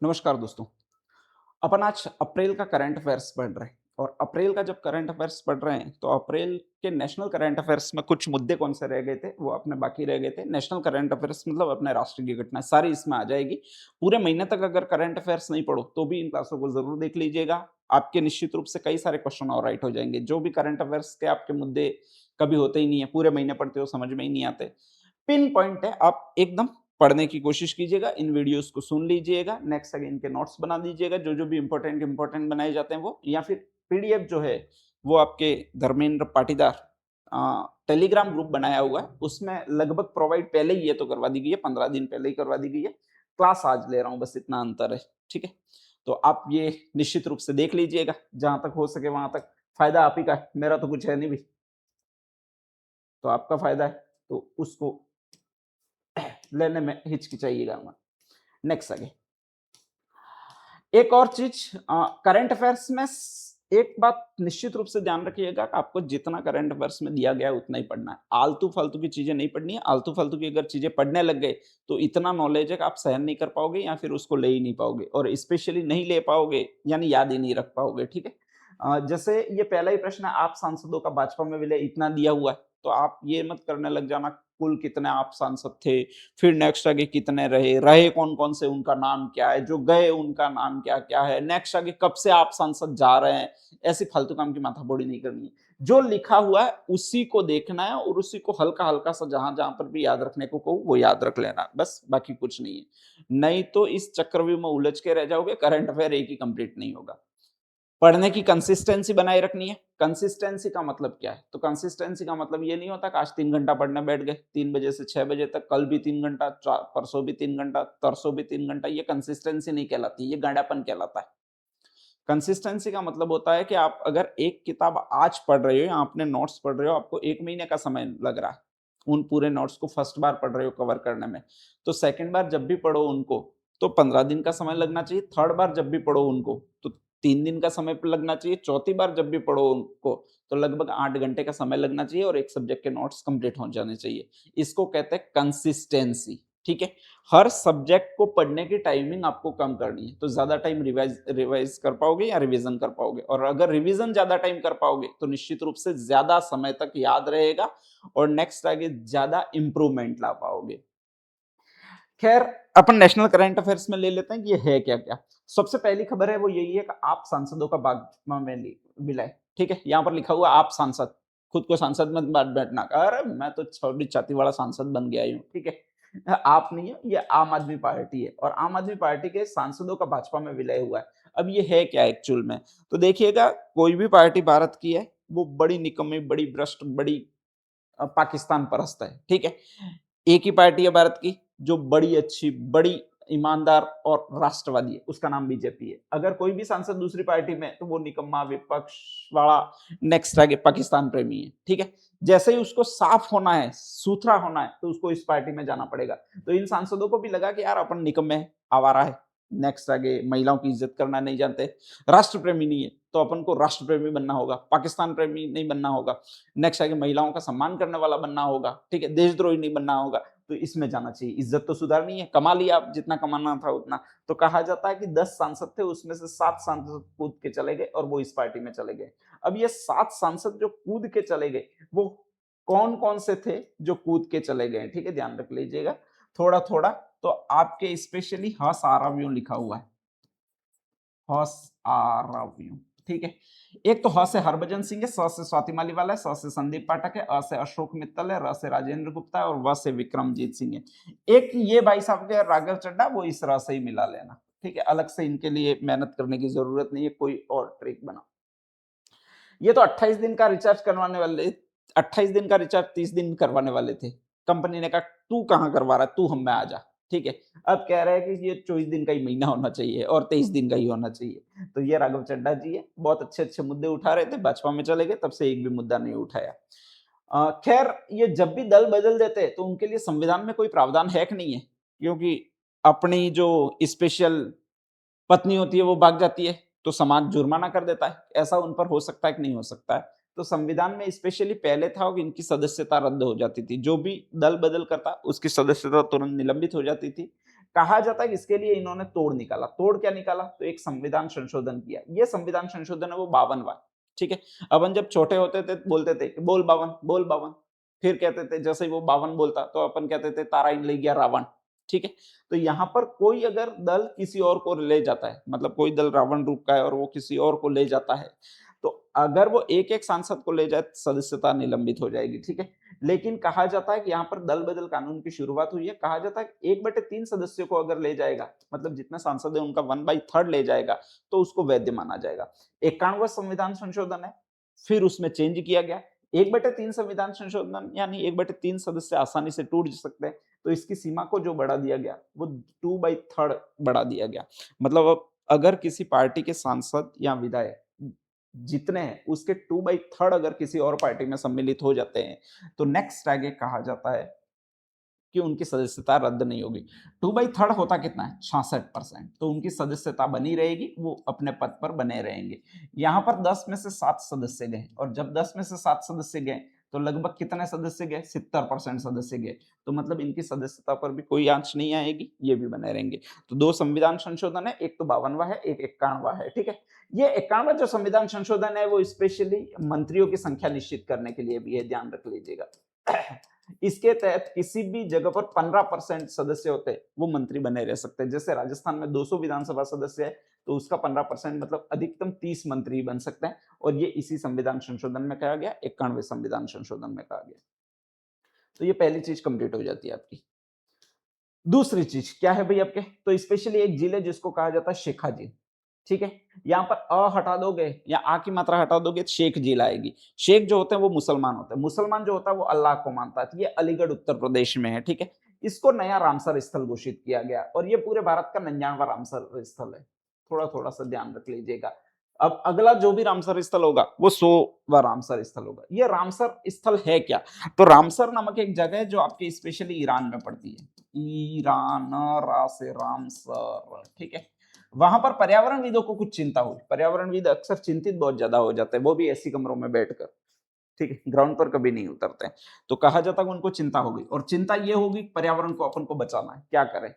नमस्कार दोस्तों। अपन आज अप्रैल का करंट अफेयर्स पढ़ रहे हैं और अप्रैल का जब करंट अफेयर्स पढ़ रहे हैं तो अप्रैल के नेशनल करंट अफेयर्स में कुछ मुद्दे कौन से रह गए थे वो अपने बाकी रह गए थे। नेशनल करंट अफेयर्स मतलब अपने राष्ट्र की घटनाएं सारी इसमें आ जाएगी। पूरे महीने तक अगर करंट अफेयर्स नहीं पढ़ो तो भी इन क्लासों को जरूर देख लीजिएगा। आपके निश्चित रूप से कई सारे क्वेश्चन और राइट हो जाएंगे। जो भी करंट अफेयर्स के आपके मुद्दे कभी होते ही नहीं है, पूरे महीने पढ़ते हो समझ में ही नहीं आते, पिन पॉइंट है, आप एकदम पढ़ने की कोशिश कीजिएगा। इन वीडियोस को सुन लीजिएगा, नेक्स्ट आगे इनके नोट्स बना दीजिएगा, जो जो भी इंपॉर्टेंट इंपॉर्टेंट बनाए जाते हैं वो, या फिर पीडीएफ जो है वो आपके धर्मेंद्र पाटीदार टेलीग्राम ग्रुप बनाया हुआ है, उसमें लगभग प्रोवाइड पहले ही ये तो करवा दी गई है, 15 दिन पहले ही करवा दी गई है। क्लास आज ले रहा हूँ, बस इतना अंतर है। ठीक है, तो आप ये निश्चित रूप से देख लीजिएगा, जहां तक हो सके वहां तक। फायदा आप ही का है, मेरा तो कुछ है नहीं भी, तो आपका फायदा है, तो उसको लेने में हिचकिचाइएगा मत। नेक्स्ट आगे एक और चीज, करंट अफेयर्स में एक बात निश्चित रूप से ध्यान रखिएगा कि आपको जितना करंट अफेयर्स में दिया गया है उतना ही पढ़ना है। आलतू फालतू की चीजें नहीं पढ़नी है। आलतू फालतू की अगर चीजें पढ़ने लग गए तो इतना नॉलेज है कि आप सहन नहीं कर पाओगे या फिर उसको ले ही नहीं पाओगे, और स्पेशली नहीं ले पाओगे यानी याद ही नहीं रख पाओगे। ठीक है, जैसे ये पहला ही प्रश्न है, आप सांसदों का भाजपा में विलय इतना दिया हुआ है, तो आप ये मत करने लग जाना कुल कितने आप सांसद थे, फिर नेक्स्ट आगे कितने रहे, रहे कौन कौन से, उनका नाम क्या है, जो गए उनका नाम क्या क्या है, नेक्स्ट आगे कब से आप सांसद जा रहे हैं। ऐसी फालतू काम की माथापौड़ी नहीं करनी है। जो लिखा हुआ है उसी को देखना है और उसी को हल्का हल्का सा जहां जहां पर भी याद रखने को कहूँ वो याद रख लेना, बस बाकी कुछ नहीं है। नहीं तो इस चक्रव्यूह में उलझ के रह जाओगे, करंट अफेयर एक ही कंप्लीट नहीं होगा। पढ़ने की कंसिस्टेंसी बनाए रखनी है। कंसिस्टेंसी का मतलब क्या है? तो कंसिस्टेंसी का मतलब ये नहीं होता कि आज 3 घंटा पढ़ने बैठ गए, 3 बजे से 6 बजे तक, कल भी 3 घंटा, परसों भी 3 घंटा, तरसों भी 3 घंटा। ये कंसिस्टेंसी नहीं कहलाती, ये गांडापन कहलाता है। कंसिस्टेंसी का मतलब होता है कि आप अगर एक किताब आज पढ़ रहे हो या आपने नोट्स पढ़ रहे हो, आपको 1 महीने का समय लग रहा है उन पूरे नोट्स को फर्स्ट बार पढ़ रहे हो कवर करने में, तो सेकंड बार जब भी पढ़ो उनको तो 15 दिन का समय लगना चाहिए। थर्ड बार जब भी पढ़ो उनको तो 3 दिन का समय लगना चाहिए। चौथी बार जब भी पढ़ो उनको तो लगभग 8 घंटे का समय लगना चाहिए और एक सब्जेक्ट के नोट्स कंप्लीट हो जाने चाहिए। इसको कहते हैं कंसिस्टेंसी। ठीक है, हर सब्जेक्ट को पढ़ने की टाइमिंग आपको कम करनी है, तो ज्यादा टाइम रिवाइज रिवाइज कर पाओगे या रिवीजन कर पाओगे, और अगर रिवीजन ज्यादा टाइम कर पाओगे तो निश्चित रूप से ज्यादा समय तक याद रहेगा और नेक्स्ट आगे ज्यादा इंप्रूवमेंट ला पाओगे। खैर, अपन नेशनल करंट अफेयर्स में ले लेते हैं कि ये है क्या क्या। सबसे पहली खबर है वो यही है कि आप सांसदों का भाजपा में विलय। ठीक है, यहाँ पर लिखा हुआ आप सांसद, खुद को सांसद मत बैठना, अरे मैं तो छोटी छाती वाला सांसद बन गया हूँ। ठीक है, आप नहीं है, ये आम आदमी पार्टी है और आम आदमी पार्टी के सांसदों का भाजपा में विलय हुआ है। अब ये है क्या एक्चुअल में, तो देखिएगा, कोई भी पार्टी भारत की है वो बड़ी निकम्मी, बड़ी भ्रष्ट, बड़ी पाकिस्तान परस्त है। ठीक है, एक ही पार्टी है भारत की जो बड़ी अच्छी, बड़ी ईमानदार और राष्ट्रवादी है, उसका नाम बीजेपी है। अगर कोई भी सांसद दूसरी पार्टी में तो वो निकम्मा, विपक्ष वाला, नेक्स्ट आगे पाकिस्तान प्रेमी है। ठीक है, जैसे ही उसको साफ होना है, सुथरा होना है, तो उसको इस पार्टी में जाना पड़ेगा। तो इन सांसदों को भी लगा कि यार अपन निकम्मे है, आवारा है, नेक्स्ट आगे महिलाओं की इज्जत करना नहीं जानते, राष्ट्र प्रेमी नहीं है, तो अपन को राष्ट्र प्रेमी बनना होगा, पाकिस्तान प्रेमी नहीं बनना होगा, नेक्स्ट आगे महिलाओं का सम्मान करने वाला बनना होगा। ठीक है, देशद्रोही नहीं बनना होगा, तो इसमें जाना चाहिए। इज्जत तो सुधारनी है, कमा लिया आप जितना कमाना था उतना। तो कहा जाता है कि 10 सांसद थे, उसमें से 7 सांसद कूद के चले गए और वो इस पार्टी में चले गए। अब ये 7 सांसद जो कूद के चले गए वो कौन कौन से थे जो कूद के चले गए? ठीक है, ध्यान रख लीजिएगा थोड़ा थोड़ा। तो आपके स्पेशली हस आरव्यूं लिखा हुआ है, हस आरव्यूं। ठीक है, एक तो ह से हरभजन सिंह है, स से स्वाति मालीवाला है, स से संदीप पाठक है, अ से अशोक मित्तल है, र से राजेंद्र गुप्ता है और व से विक्रमजीत सिंह है। एक ये भाई साहब के राघव चड्ढा, वो इस र से ही मिला लेना। ठीक है, अलग से इनके लिए मेहनत करने की जरूरत नहीं है, कोई और ट्रिक बना। ये तो 28 दिन का रिचार्ज करवाने वाले, 28 दिन का रिचार्ज 30 दिन करवाने वाले थे। कंपनी ने कहा तू कहां करवा रहा है, तू हम में आ जा। ठीक है, अब कह रहे हैं कि ये 24 दिन का ही महीना होना चाहिए और 23 दिन का ही होना चाहिए। तो ये राघव चड्ढा जी है, बहुत अच्छे अच्छे मुद्दे उठा रहे थे, भाजपा में चले गए, तब से एक भी मुद्दा नहीं उठाया। खैर, ये जब भी दल बदल देते तो उनके लिए संविधान में कोई प्रावधान है कि नहीं है, क्योंकि अपनी जो स्पेशल पत्नी होती है वो भाग जाती है तो समाज जुर्माना कर देता है, ऐसा उन पर हो सकता है कि नहीं हो सकता है? तो संविधान में स्पेशली पहले था कि इनकी सदस्यता रद्द हो जाती थी, जो भी दल बदल करता उसकी सदस्यता तुरंत निलंबित हो जाती थी। कहा जाता है कि इसके लिए इन्होंने तोड़ निकाला। तोड़ क्या निकाला? तो एक संविधान संशोधन किया। ये संविधान संशोधन है वो 52वां, ठीक है। अपन जब छोटे होते थे बोलते थे कि बोल बावन, बोल बावन। फिर कहते थे जैसे ही वो 52 बोलता तो अपन कहते थे तारा इन ले गया रावण, ठीक है। तो यहाँ पर कोई अगर दल किसी और को ले जाता है, मतलब कोई दल रावण रूप का है और वो किसी और को ले जाता है, तो अगर वो एक-एक सांसद को ले जाए, सदस्यता निलंबित हो जाएगी, ठीक है। लेकिन कहा जाता है कि यहाँ पर दल बदल कानून की शुरुआत हुई है। कहा जाता है 1/3 सदस्यों को अगर ले जाएगा, मतलब जितने सांसद है उनका 1/3 ले जाएगा, तो उसको वैध माना जाएगा। 51वां संविधान संशोधन है, फिर उसमें चेंज किया गया। 1/3 संविधान संशोधन यानी 1/3 सदस्य आसानी से टूट सकते हैं, तो इसकी सीमा को जो बढ़ा दिया गया, वो 2/3 बढ़ा दिया गया। मतलब अब अगर किसी पार्टी के सांसद या विधायक जितने हैं, उसके 2/3 अगर किसी और पार्टी में सम्मिलित हो जाते हैं, तो नेक्स्ट आगे कहा जाता है कि उनकी सदस्यता रद्द नहीं होगी। 2/3 होता कितना है? 66%। तो उनकी सदस्यता बनी रहेगी, वो अपने पद पर बने रहेंगे। यहाँ पर 10 में से 7 सदस्य गए और जब 10 में से 7 सदस्य गए, तो लगभग कितने सदस्य गए? 70% सदस्य गए। तो मतलब इनकी सदस्यता पर भी कोई आँच नहीं आएगी, ये भी बने रहेंगे। तो 2 संविधान संशोधन है, एक तो 52वां है, एक 51वां है, ठीक है? ये 51वां जो संविधान संशोधन है, वो स्पेशली मंत्रियों की संख्या निश्चित करने के लिए भी है, ध्यान रख लीजिएगा। इसके तहत किसी भी जगह पर 15% सदस्य होते हैं, वो मंत्री बने रह सकते हैं। जैसे राजस्थान में 200 विधानसभा सदस्य है, तो उसका 15% मतलब अधिकतम 30 मंत्री बन सकते हैं और ये इसी संविधान संशोधन में कहा गया, 91वें संविधान संशोधन में कहा गया। तो ये पहली चीज कंप्लीट हो जाती है आपकी। दूसरी चीज क्या है भाई आपके? तो स्पेशली एक झील है जिसको कहा जाता है शेखा झील, ठीक है। यहाँ पर अ हटा दोगे या आ की मात्रा हटा दोगे तो शेख झील आएगी। शेख जो होते हैं वो मुसलमान होते हैं। मुसलमान जो होता है वो अल्लाह को मानता है। ये अलीगढ़ उत्तर प्रदेश में है, ठीक है। इसको नया रामसर स्थल घोषित किया गया और ये पूरे भारत का 99वां रामसर स्थल है। थोड़ा थोड़ा सा ध्यान रख लीजिएगा। अब अगला जो भी रामसर स्थल होगा वो 100वां रामसर स्थल होगा। ये रामसर स्थल है क्या? तो रामसर नामक एक जगह है जो आपके स्पेशली ईरान में पड़ती है। ईरान, रा से रामसर, ठीक है। वहां पर पर्यावरणविदों को कुछ चिंता हुई। पर्यावरणविद अक्सर चिंतित बहुत ज्यादा हो जाते हैं, वो भी ऐसी कमरों में बैठकर, ठीक है, ग्राउंड पर कभी नहीं उतरते हैं। तो कहा जाता है कि उनको चिंता होगी और चिंता ये होगी पर्यावरण को अपन को बचाना है, क्या करें?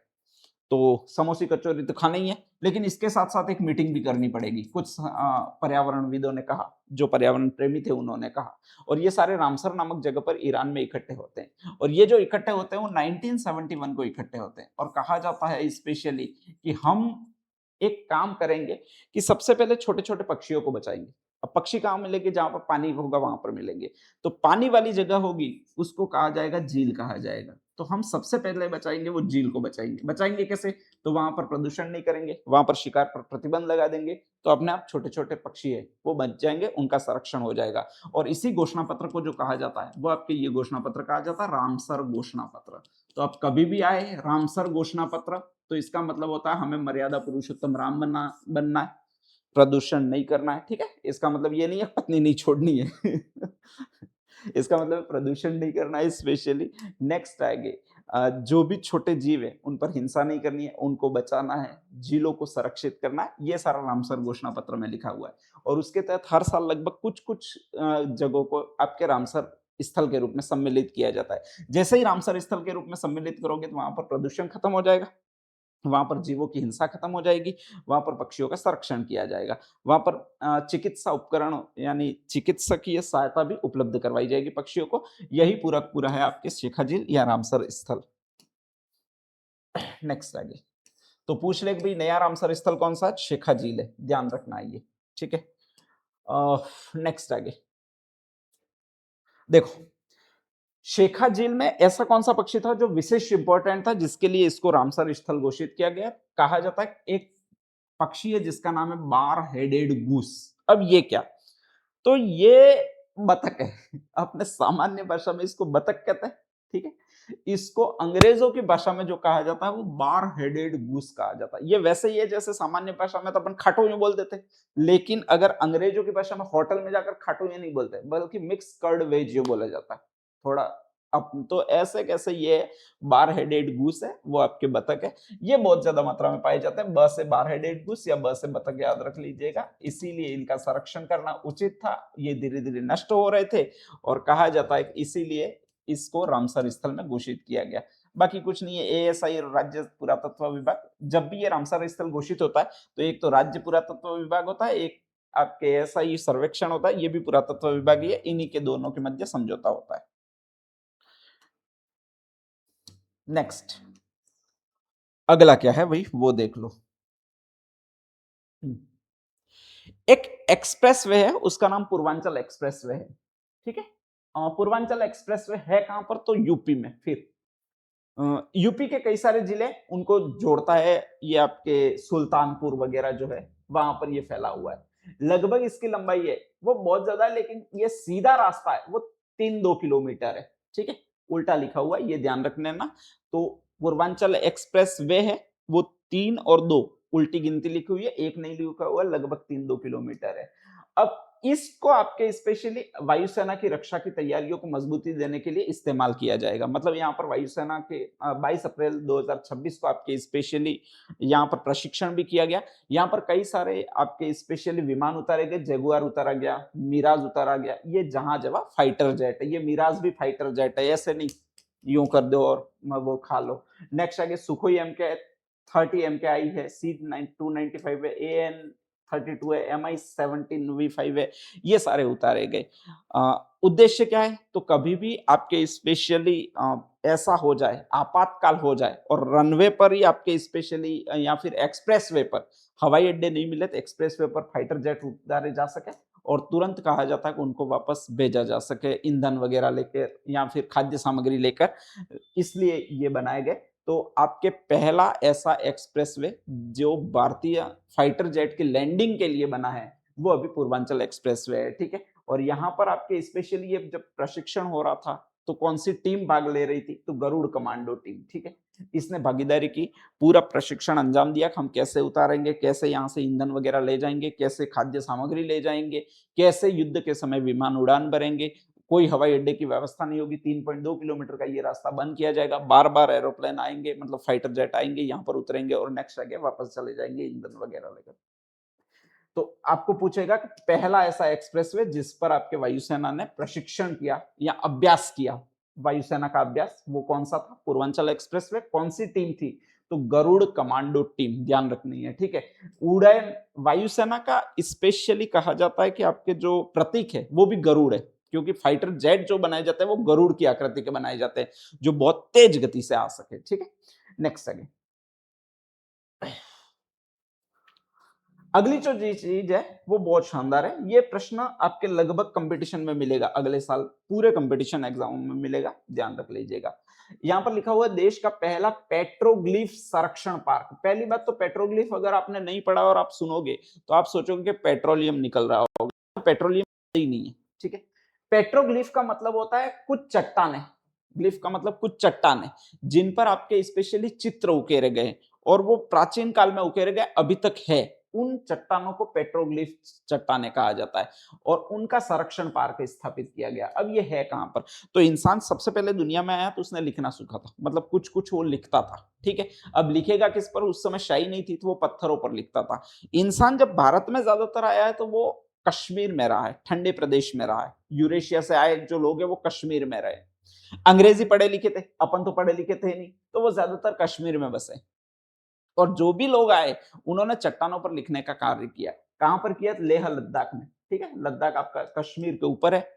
तो समोसे कचौरी तो खाना ही है, लेकिन इसके साथ साथ एक मीटिंग भी करनी पड़ेगी। कुछ पर्यावरणविदों ने कहा, जो पर्यावरण प्रेमी थे उन्होंने कहा, और ये सारे रामसर नामक जगह पर ईरान में इकट्ठे होते हैं। और ये जो इकट्ठे होते हैं वो 1971 को इकट्ठे होते हैं और कहा जाता है स्पेशली कि हम एक काम करेंगे कि सबसे पहले छोटे छोटे पक्षियों को बचाएंगे। अब पक्षी कहाँ मिलेंगे? जहां पर पानी होगा वहां पर मिलेंगे। तो पानी वाली जगह होगी उसको कहा जाएगा झील कहा जाएगा। तो हम सबसे पहले बचाएंगे वो झील को बचाएंगे। बचाएंगे कैसे? तो वहां पर प्रदूषण नहीं करेंगे, वहां पर शिकार पर प्रतिबंध लगा देंगे, तो अपने आप छोटे छोटे पक्षी है वो बच जाएंगे, उनका संरक्षण हो जाएगा। और इसी घोषणा पत्र को जो कहा जाता है वो आपके ये घोषणा पत्र कहा जाता है रामसर घोषणा पत्र। तो आप कभी भी आए रामसर घोषणा पत्र, तो इसका मतलब होता है हमें मर्यादा पुरुषोत्तम राम बनना है, प्रदूषण नहीं करना है, ठीक है। इसका मतलब ये नहीं है पत्नी नहीं छोड़नी है इसका मतलब प्रदूषण नहीं करना है स्पेशली। नेक्स्ट आएंगे जो भी छोटे जीव है उन पर हिंसा नहीं करनी है, उनको बचाना है, झीलों को संरक्षित करना है। ये सारा रामसर घोषणा पत्र में लिखा हुआ है और उसके तहत हर साल लगभग कुछ कुछ जगहों को आपके रामसर स्थल के रूप में सम्मिलित किया जाता है। जैसे ही रामसर स्थल के रूप में सम्मिलित करोगे तो वहां पर प्रदूषण खत्म हो जाएगा, वहां पर जीवों की हिंसा खत्म हो जाएगी, वहां पर पक्षियों का संरक्षण किया जाएगा, वहां पर चिकित्सा उपकरण यानी चिकित्सकीय सहायता भी उपलब्ध करवाई जाएगी पक्षियों को। यही पूरा पूरा है आपके शेखा झील या रामसर स्थल। नेक्स्ट आगे तो पूछ ले कि भाई नया रामसर स्थल कौन सा है? शेखा झील है, ध्यान रखना है ये, ठीक है। नेक्स्ट आगे देखो, शेखा झील में ऐसा कौन सा पक्षी था जो विशेष इंपॉर्टेंट था जिसके लिए इसको रामसर स्थल घोषित किया गया? कहा जाता है एक पक्षी है जिसका नाम है बार हेडेड गूस। अब ये क्या? तो ये बतख है अपने सामान्य भाषा में इसको बतख कहते हैं, ठीक है। इसको अंग्रेजों की भाषा में जो कहा जाता है वो बार हेडेड गूस कहा जाता है। ये वैसे ही है जैसे सामान्य भाषा में तो अपन खाटो यूं बोल देते, लेकिन अगर अंग्रेजों की भाषा में होटल में जाकर खाटो यूं नहीं बोलते बल्कि मिक्स कर्ड वेज ये बोला जाता है थोड़ा। अब तो ऐसे कैसे ये बार हेडेड गूस है वो आपके बतख है। ये बहुत ज्यादा मात्रा में पाए जाते हैं। ब से बार हेडेड गूस या ब से बतख याद रख लीजिएगा। इसीलिए इनका संरक्षण करना उचित था। ये धीरे धीरे नष्ट हो रहे थे और कहा जाता है कि इसीलिए इसको रामसर स्थल में घोषित किया गया। बाकी कुछ नहीं है। एएसआई और राज्य पुरातत्व विभाग, जब भी ये रामसर स्थल घोषित होता है तो एक तो राज्य पुरातत्व विभाग होता है, एक आपके एएसआई सर्वेक्षण होता है, ये भी पुरातत्व विभाग ही है, इन्हीं के दोनों के मध्य समझौता होता है। नेक्स्ट अगला क्या है भाई वो देख लो। एक एक्सप्रेस वे है, उसका नाम पूर्वांचल एक्सप्रेस वे है, ठीक है। पूर्वांचल एक्सप्रेस वे है कहां पर, तो यूपी में। फिर यूपी के कई सारे जिले उनको जोड़ता है, ये आपके सुल्तानपुर वगैरह जो है वहां पर ये फैला हुआ है। लगभग इसकी लंबाई है वो बहुत ज्यादा है, लेकिन ये सीधा रास्ता है वो 3-2 किलोमीटर है, ठीक है। उल्टा लिखा हुआ है, ये ध्यान रखने ना। तो पूर्वांचल एक्सप्रेस वे है वो 3 और 2 उल्टी गिनती लिखी हुई है, एक नहीं लिखा हुआ, लगभग 3-2 किलोमीटर है। अब इसको आपके स्पेशली वायुसेना की रक्षा की तैयारियों को मजबूती देने के लिए इस्तेमाल किया जाएगा। मतलब यहाँ पर वायुसेना के 22 अप्रैल 2026 को आपके स्पेशली यहाँ पर प्रशिक्षण भी किया गया। यहाँ पर कई सारे आपके स्पेशली विमान उतारे गए, जगुआर उतारा गया, मिराज उतारा गया। ये जहाज है फाइटर जेट है, ये मिराज भी फाइटर जेट है, ऐसे नहीं यूं कर दो और वो खा लो। नेक्स्ट आगे सुखोई MK-30 MKI है, C-295 है, AN-32 है, Mi-17V5 है, ये सारे उतारे गए। उद्देश्य क्या है, तो कभी भी आपके स्पेशली ऐसा हो जाए, आपातकाल हो जाए और रनवे पर ही आपके स्पेशली या फिर एक्सप्रेस वे पर हवाई अड्डे नहीं मिले तो एक्सप्रेस वे पर फाइटर जेट उतारे जा सके और तुरंत कहा जाता है कि उनको वापस भेजा जा सके ईंधन वगैरह लेकर या फिर खाद्य सामग्री लेकर, इसलिए ये बनाए गए। तो आपके पहला ऐसा एक्सप्रेसवे जो भारतीय फाइटर जेट की लैंडिंग के लिए बना है वो अभी पूर्वांचल एक्सप्रेसवे है, ठीक है। और यहाँ पर आपके स्पेशली ये जब प्रशिक्षण हो रहा था तो कौन सी टीम भाग ले रही थी, तो गरुड़ कमांडो टीम, ठीक है। इसने भागीदारी की, पूरा प्रशिक्षण अंजाम दिया कि हम कैसे उतारेंगे, कैसे यहाँ से ईंधन वगैरह ले जाएंगे, कैसे खाद्य सामग्री ले जाएंगे, कैसे युद्ध के समय विमान उड़ान भरेंगे। कोई हवाई अड्डे की व्यवस्था नहीं होगी, 3.2 किलोमीटर का ये रास्ता बंद किया जाएगा, बार बार एरोप्लेन आएंगे, मतलब फाइटर जेट आएंगे, यहाँ पर उतरेंगे और नेक्स्ट आगे वापस चले जाएंगे ईंधन वगैरह लेकर। तो आपको पूछेगा कि पहला ऐसा एक्सप्रेसवे जिस पर आपके वायुसेना ने प्रशिक्षण किया या अभ्यास किया, वायुसेना का अभ्यास, वो कौन सा था, पूर्वांचल एक्सप्रेसवे। कौन सी टीम थी, तो गरुड़ कमांडो टीम, ध्यान रखनी है, ठीक है। उड़ान वायुसेना का स्पेशली कहा जाता है कि आपके जो प्रतीक है वो भी गरुड़ है, क्योंकि फाइटर जेट जो बनाए जाते हैं वो गरुड़ की आकृति के बनाए जाते हैं जो बहुत तेज गति से आ सके, ठीक है। नेक्स्ट आगे अगली जो चीज है वो बहुत शानदार है। ये प्रश्न आपके लगभग कंपटीशन में मिलेगा, अगले साल पूरे कंपटीशन एग्जाम में मिलेगा, ध्यान रख लीजिएगा। यहाँ पर लिखा हुआ है देश का पहला पेट्रोग्लिफ संरक्षण पार्क। पहली बात तो पेट्रोग्लिफ अगर आपने नहीं पढ़ा और आप सुनोगे तो आप सोचोगे कि पेट्रोलियम निकल रहा होगा, पेट्रोलियम ही नहीं है, ठीक है। पेट्रोग्लिफ का मतलब होता है कुछ चट्टाने, ग्लिफ का मतलब कुछ चट्टाने जिन पर आपके स्पेशली चित्र उकेरे गए और वो प्राचीन काल में उकेरे गए, अभी तक है। उन चट्टानों को पेट्रोग्लिफ चट्टाने कहा जाता है और उनका संरक्षण पार्क स्थापित किया गया। अब ये है कहां पर, तो इंसान सबसे पहले दुनिया में आया तो उसने लिखना सीखा था, मतलब कुछ कुछ वो लिखता था, ठीक है। अब लिखेगा किस पर, उस समय शाही नहीं थी तो वो पत्थरों पर लिखता था। इंसान जब भारत में ज्यादातर आया है तो वो कश्मीर में रहा है, ठंडे प्रदेश में रहा है। यूरेशिया से आए जो लोग हैं वो कश्मीर में रहे। अंग्रेजी पढ़े लिखे थे, अपन तो पढ़े लिखे थे नहीं, तो वो ज्यादातर कश्मीर में बसे। और जो भी लोग आए उन्होंने चट्टानों पर लिखने का कार्य किया। कहां पर किया, लेह लद्दाख में, ठीक है। लद्दाख आपका कश्मीर के ऊपर है,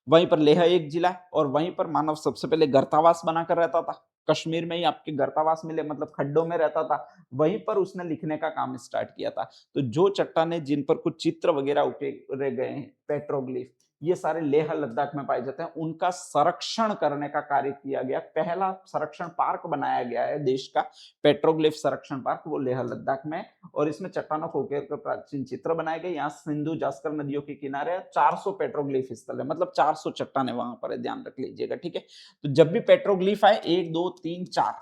वहीं पर लेह एक जिला है और वहीं पर मानव सबसे पहले गर्तावास बनाकर रहता था। कश्मीर में ही आपके गर्तावास मिले, मतलब खड्डों में रहता था, वहीं पर उसने लिखने का काम स्टार्ट किया था। तो जो चट्टाने जिन पर कुछ चित्र वगैरह उकेरे गए हैं, पेट्रोग्लिफ, ये सारे लेह लद्दाख में पाए जाते हैं। उनका संरक्षण करने का कार्य किया गया, पहला संरक्षण पार्क बनाया गया है देश का, पेट्रोग्लिफ संरक्षण पार्क, वो लेह लद्दाख में। और इसमें चट्टानों को उकेर कर प्राचीन चित्र बनाए गए। यहाँ सिंधु जास्कर नदियों के किनारे 400 पेट्रोग्लिफ स्थल है, मतलब 400 चट्टाने वहां पर है, ध्यान रख लीजिएगा, ठीक है। तो जब भी पेट्रोग्लिफ आए 1 2 3 4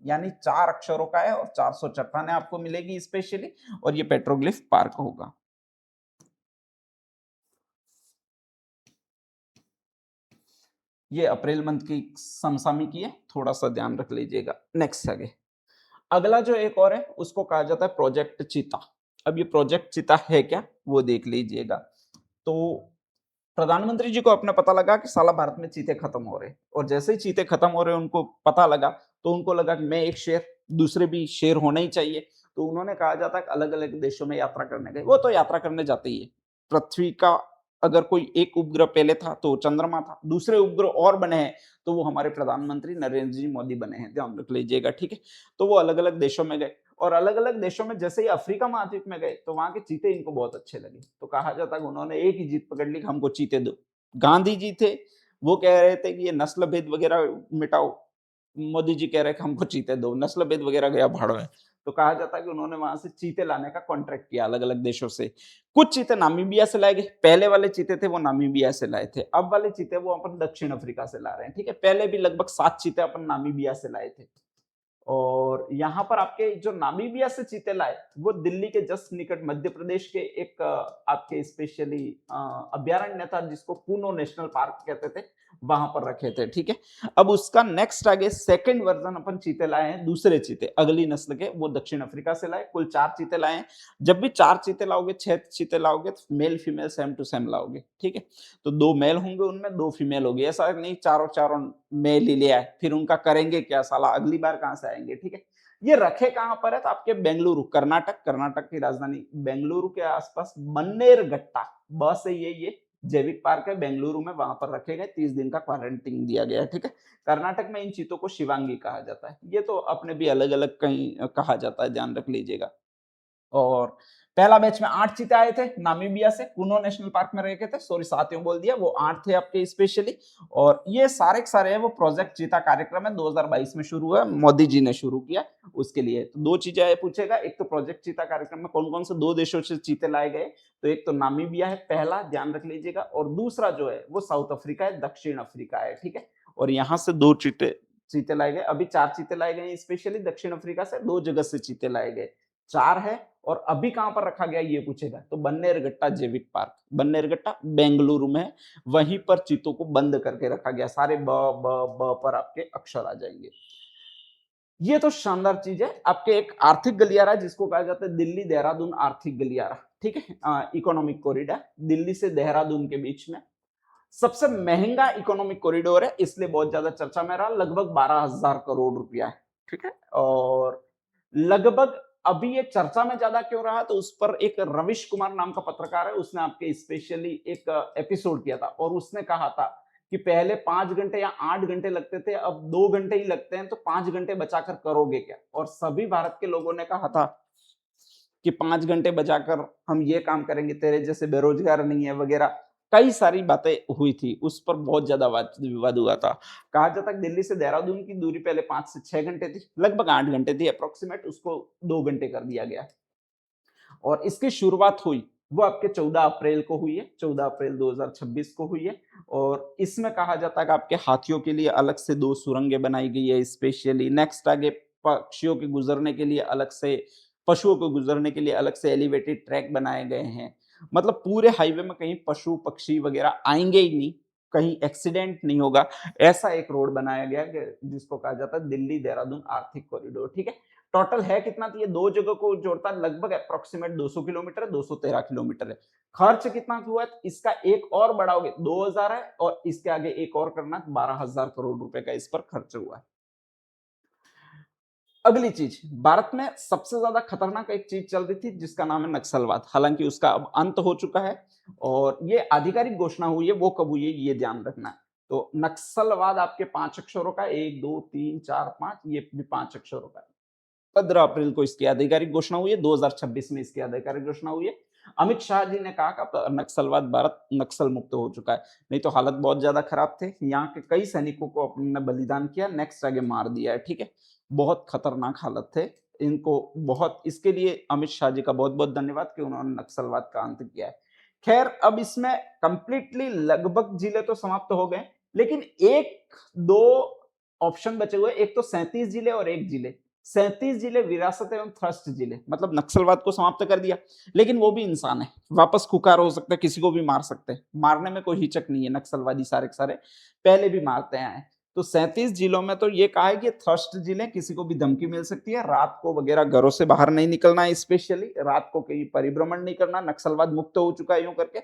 यानी 4 अक्षरों का है और 400 चट्टाने आपको मिलेगी स्पेशली, और ये पेट्रोग्लिफ पार्क होगा। ये अप्रैल मंथ की समसामयिकी है, थोड़ा सा ध्यान रख लीजिएगा। नेक्स्ट आगे अगला जो एक और है उसको कहा जाता है प्रोजेक्ट चीता। अब ये प्रोजेक्ट चीता है क्या वो देख लीजिएगा। तो प्रधानमंत्री जी को अपना पता लगा कि साला भारत में चीते खत्म हो रहे, और जैसे ही चीते खत्म हो रहे उनको पता लगा तो उनको लगा कि मैं एक शेर, दूसरे भी शेर होना ही चाहिए, तो उन्होंने कहा जाता है कि अलग-अलग देशों में यात्रा करने गए। वो तो यात्रा करने जाते ही है। पृथ्वी का अगर कोई एक उपग्रह पहले था तो चंद्रमा था, दूसरे उपग्रह और बने हैं, तो वो हमारे प्रधानमंत्री नरेंद्र जी मोदी बने हैं, ध्यान रख लीजिएगा, ठीक है? तो वो अलग-अलग देशों में गए और अलग-अलग देशों में जैसे ही अफ्रीका महाद्वीप में गए, तो वहाँ के चीते इनको बहुत अच्छे लगे। तो कहा जाता है कि उन्होंने एक ही जिद पकड़ ली कि हमको चीते दो। गांधी जी थे, वो कह रहे थे कि ये नस्ल भेद वगैरह मिटाओ। मोदी जी कह रहे हैं कि हमको चीते दो, नस्ल भेद वगैरह गया भाड़ में। तो कहा जाता है कि उन्होंने वहां से चीते लाने का कॉन्ट्रैक्ट किया अलग-अलग देशों से। कुछ चीते नामीबिया से लाए गए, पहले वाले चीते थे वो नामीबिया से लाए थे, अब वाले चीते वो अपन दक्षिण अफ्रीका से ला रहे हैं, ठीक है? पहले भी लगभग 7 चीते अपन नामीबिया से लाए थे। और यहाँ पर आपके जो नामीबिया से चीते लाए, वो दिल्ली के जस्ट निकट मध्य प्रदेश के एक आपके स्पेशली अभयारण्य था जिसको कूनो नेशनल पार्क कहते थे, वहां पर रखे थे, ठीक है? अब उसका नेक्स्ट आगे सेकंड वर्जन अपन चीते लाए हैं, दूसरे चीते अगली नस्ल के, वो दक्षिण अफ्रीका से लाए, कुल 4 चीते लाए हैं। जब भी 4 चीते लाओगे, 6 चीते लाओगे तो male female same to same लाओगे, ठीक है? तो 2 मेल होंगे उनमें, 2 फीमेल होगी, ऐसा नहीं चारों मेल ही ले आए, फिर उनका करेंगे क्या साला, अगली बार कहाँ से आएंगे, ठीक है? ये रखे कहाँ पर है, तो आपके बेंगलुरु, कर्नाटक, कर्नाटक की राजधानी बेंगलुरु के आसपास बन्नेरघट्टा, ब से ये जैविक पार्क है बेंगलुरु में, वहां पर रखे गए, 30 दिन का क्वारंटीन दिया गया है, ठीक है? कर्नाटक में इन चीतों को शिवांगी कहा जाता है, ये तो अपने भी अलग अलग कहीं कहा जाता है, ध्यान रख लीजिएगा। और पहला बैच में 8 चीते आए थे नामीबिया से, कुनो नेशनल पार्क में रह के थे, सॉरी 7 यूं बोल दिया, वो 8 थे आपके स्पेशली। और ये सारे के सारे है वो प्रोजेक्ट चीता कार्यक्रम है, 2022 में शुरू हुआ, मोदी जी ने शुरू किया उसके लिए। तो 2 चीजें पूछेगा, एक तो प्रोजेक्ट चीता कार्यक्रम में कौन-कौन से 2 देशों से चीते लाए गए, तो एक तो नामीबिया है पहला, ध्यान रख लीजिएगा, और दूसरा जो है वो साउथ अफ्रीका है, दक्षिण अफ्रीका है, ठीक है? और यहाँ से 2 चीते चीते लाए गए, अभी 4 चीते लाए गए स्पेशली दक्षिण अफ्रीका से, 2 जगह से चीते लाए गए, 4 है। और अभी कहां पर रखा गया ये पूछेगा, तो बन्नेरघट्टा जैविक पार्क, बन्नेरघट्टा बेंगलुरु में, वहीं पर चीतों को बंद करके रखा गया, सारे ब ब ब पर आपके अक्षर आ जाएंगे। ये तो शानदार चीज है। आपके एक आर्थिक गलियारा जिसको कहा जाता है दिल्ली देहरादून आर्थिक गलियारा, ठीक है? इकोनॉमिक कॉरिडोर, दिल्ली से देहरादून के बीच में सबसे महंगा इकोनॉमिक कॉरिडोर है, इसलिए बहुत ज्यादा चर्चा में रहा, लगभग 12,000 करोड़ रुपया है, ठीक है? और लगभग अभी ये चर्चा में ज्यादा क्यों रहा, तो उस पर एक रविश कुमार नाम का पत्रकार है, उसने आपके स्पेशली एक एपिसोड किया था और उसने कहा था कि पहले 5 घंटे या 8 घंटे लगते थे, अब 2 घंटे ही लगते हैं, तो 5 घंटे बचाकर करोगे क्या? और सभी भारत के लोगों ने कहा था कि 5 घंटे बचाकर हम ये काम करेंगे, तेरे जैसे बेरोजगार नहीं है वगैरह, कई सारी बातें हुई थी, उस पर बहुत ज्यादा विवाद हुआ था। कहा जाता है दिल्ली से देहरादून की दूरी पहले 5 से 6 घंटे थी, लगभग 8 घंटे थी अप्रोक्सीमेट, उसको 2 घंटे कर दिया गया। और इसकी शुरुआत हुई वो आपके 14 अप्रैल को हुई है, 14 अप्रैल 2026 को हुई है। और इसमें कहा जाता है कि आपके हाथियों के लिए अलग से 2 सुरंगें बनाई गई है स्पेशली, नेक्स्ट आगे पक्षियों के गुजरने के लिए अलग से, पशुओं को गुजरने के लिए अलग से एलिवेटेड ट्रैक बनाए गए हैं। मतलब पूरे हाईवे में कहीं पशु पक्षी वगैरह आएंगे ही नहीं, कहीं एक्सीडेंट नहीं होगा, ऐसा एक रोड बनाया गया जिसको कहा जाता है दिल्ली देहरादून आर्थिक कॉरिडोर, ठीक है? टोटल है कितना, तो ये 2 जगह को जोड़ता है, लगभग अप्रोक्सीमेट 200 किलोमीटर है, 213 किलोमीटर है। खर्च कितना हुआ है, इसका एक और बढ़ाओगे 2000 है, और इसके आगे एक और करना 12,000 करोड़ रुपए का इस पर खर्च हुआ है। अगली चीज, भारत में सबसे ज्यादा खतरनाक एक चीज चल रही थी जिसका नाम है नक्सलवाद, हालांकि उसका अब अंत हो चुका है और ये आधिकारिक घोषणा हुई है, वो कब हुई है ये ध्यान रखना है। तो नक्सलवाद आपके 5 अक्षरों का, 1 2 3 4 5, ये भी 5 अक्षरों का है। 15 अप्रैल को इसकी आधिकारिक घोषणा हुई है, 2026 में इसकी आधिकारिक घोषणा हुई है। अमित शाह जी ने कहा कि अब नक्सलवाद भारत नक्सल मुक्त हो चुका है, नहीं तो हालत बहुत ज्यादा खराब थे, यहाँ के कई सैनिकों को अपने बलिदान किया, नेक्स्ट आगे मार दिया है, ठीक है? बहुत खतरनाक हालत थे इनको, बहुत इसके लिए अमित शाह जी का बहुत बहुत धन्यवाद कि उन्होंने नक्सलवाद का अंत किया है। खैर अब इसमें कंप्लीटली लगभग जिले तो समाप्त हो गए, लेकिन एक दो ऑप्शन बचे हुए, एक तो 37 जिले और एक जिले, 37 जिले विरासत एवं थ्रस्ट जिले, मतलब नक्सलवाद को समाप्त कर दिया, लेकिन वो भी इंसान है, वापस खुकार हो सकता है, किसी को भी मार सकते हैं, मारने में कोई हिचक नहीं है, नक्सलवादी सारे के सारे पहले भी मारते हैं। तो 37 जिलों में तो ये कहा है कि थ्रस्ट जिले, किसी को भी धमकी मिल सकती है, रात को वगैरह घरों से बाहर नहीं निकलना है, स्पेशली रात को कहीं परिभ्रमण नहीं करना, नक्सलवाद मुक्त हो चुका है यूं करके,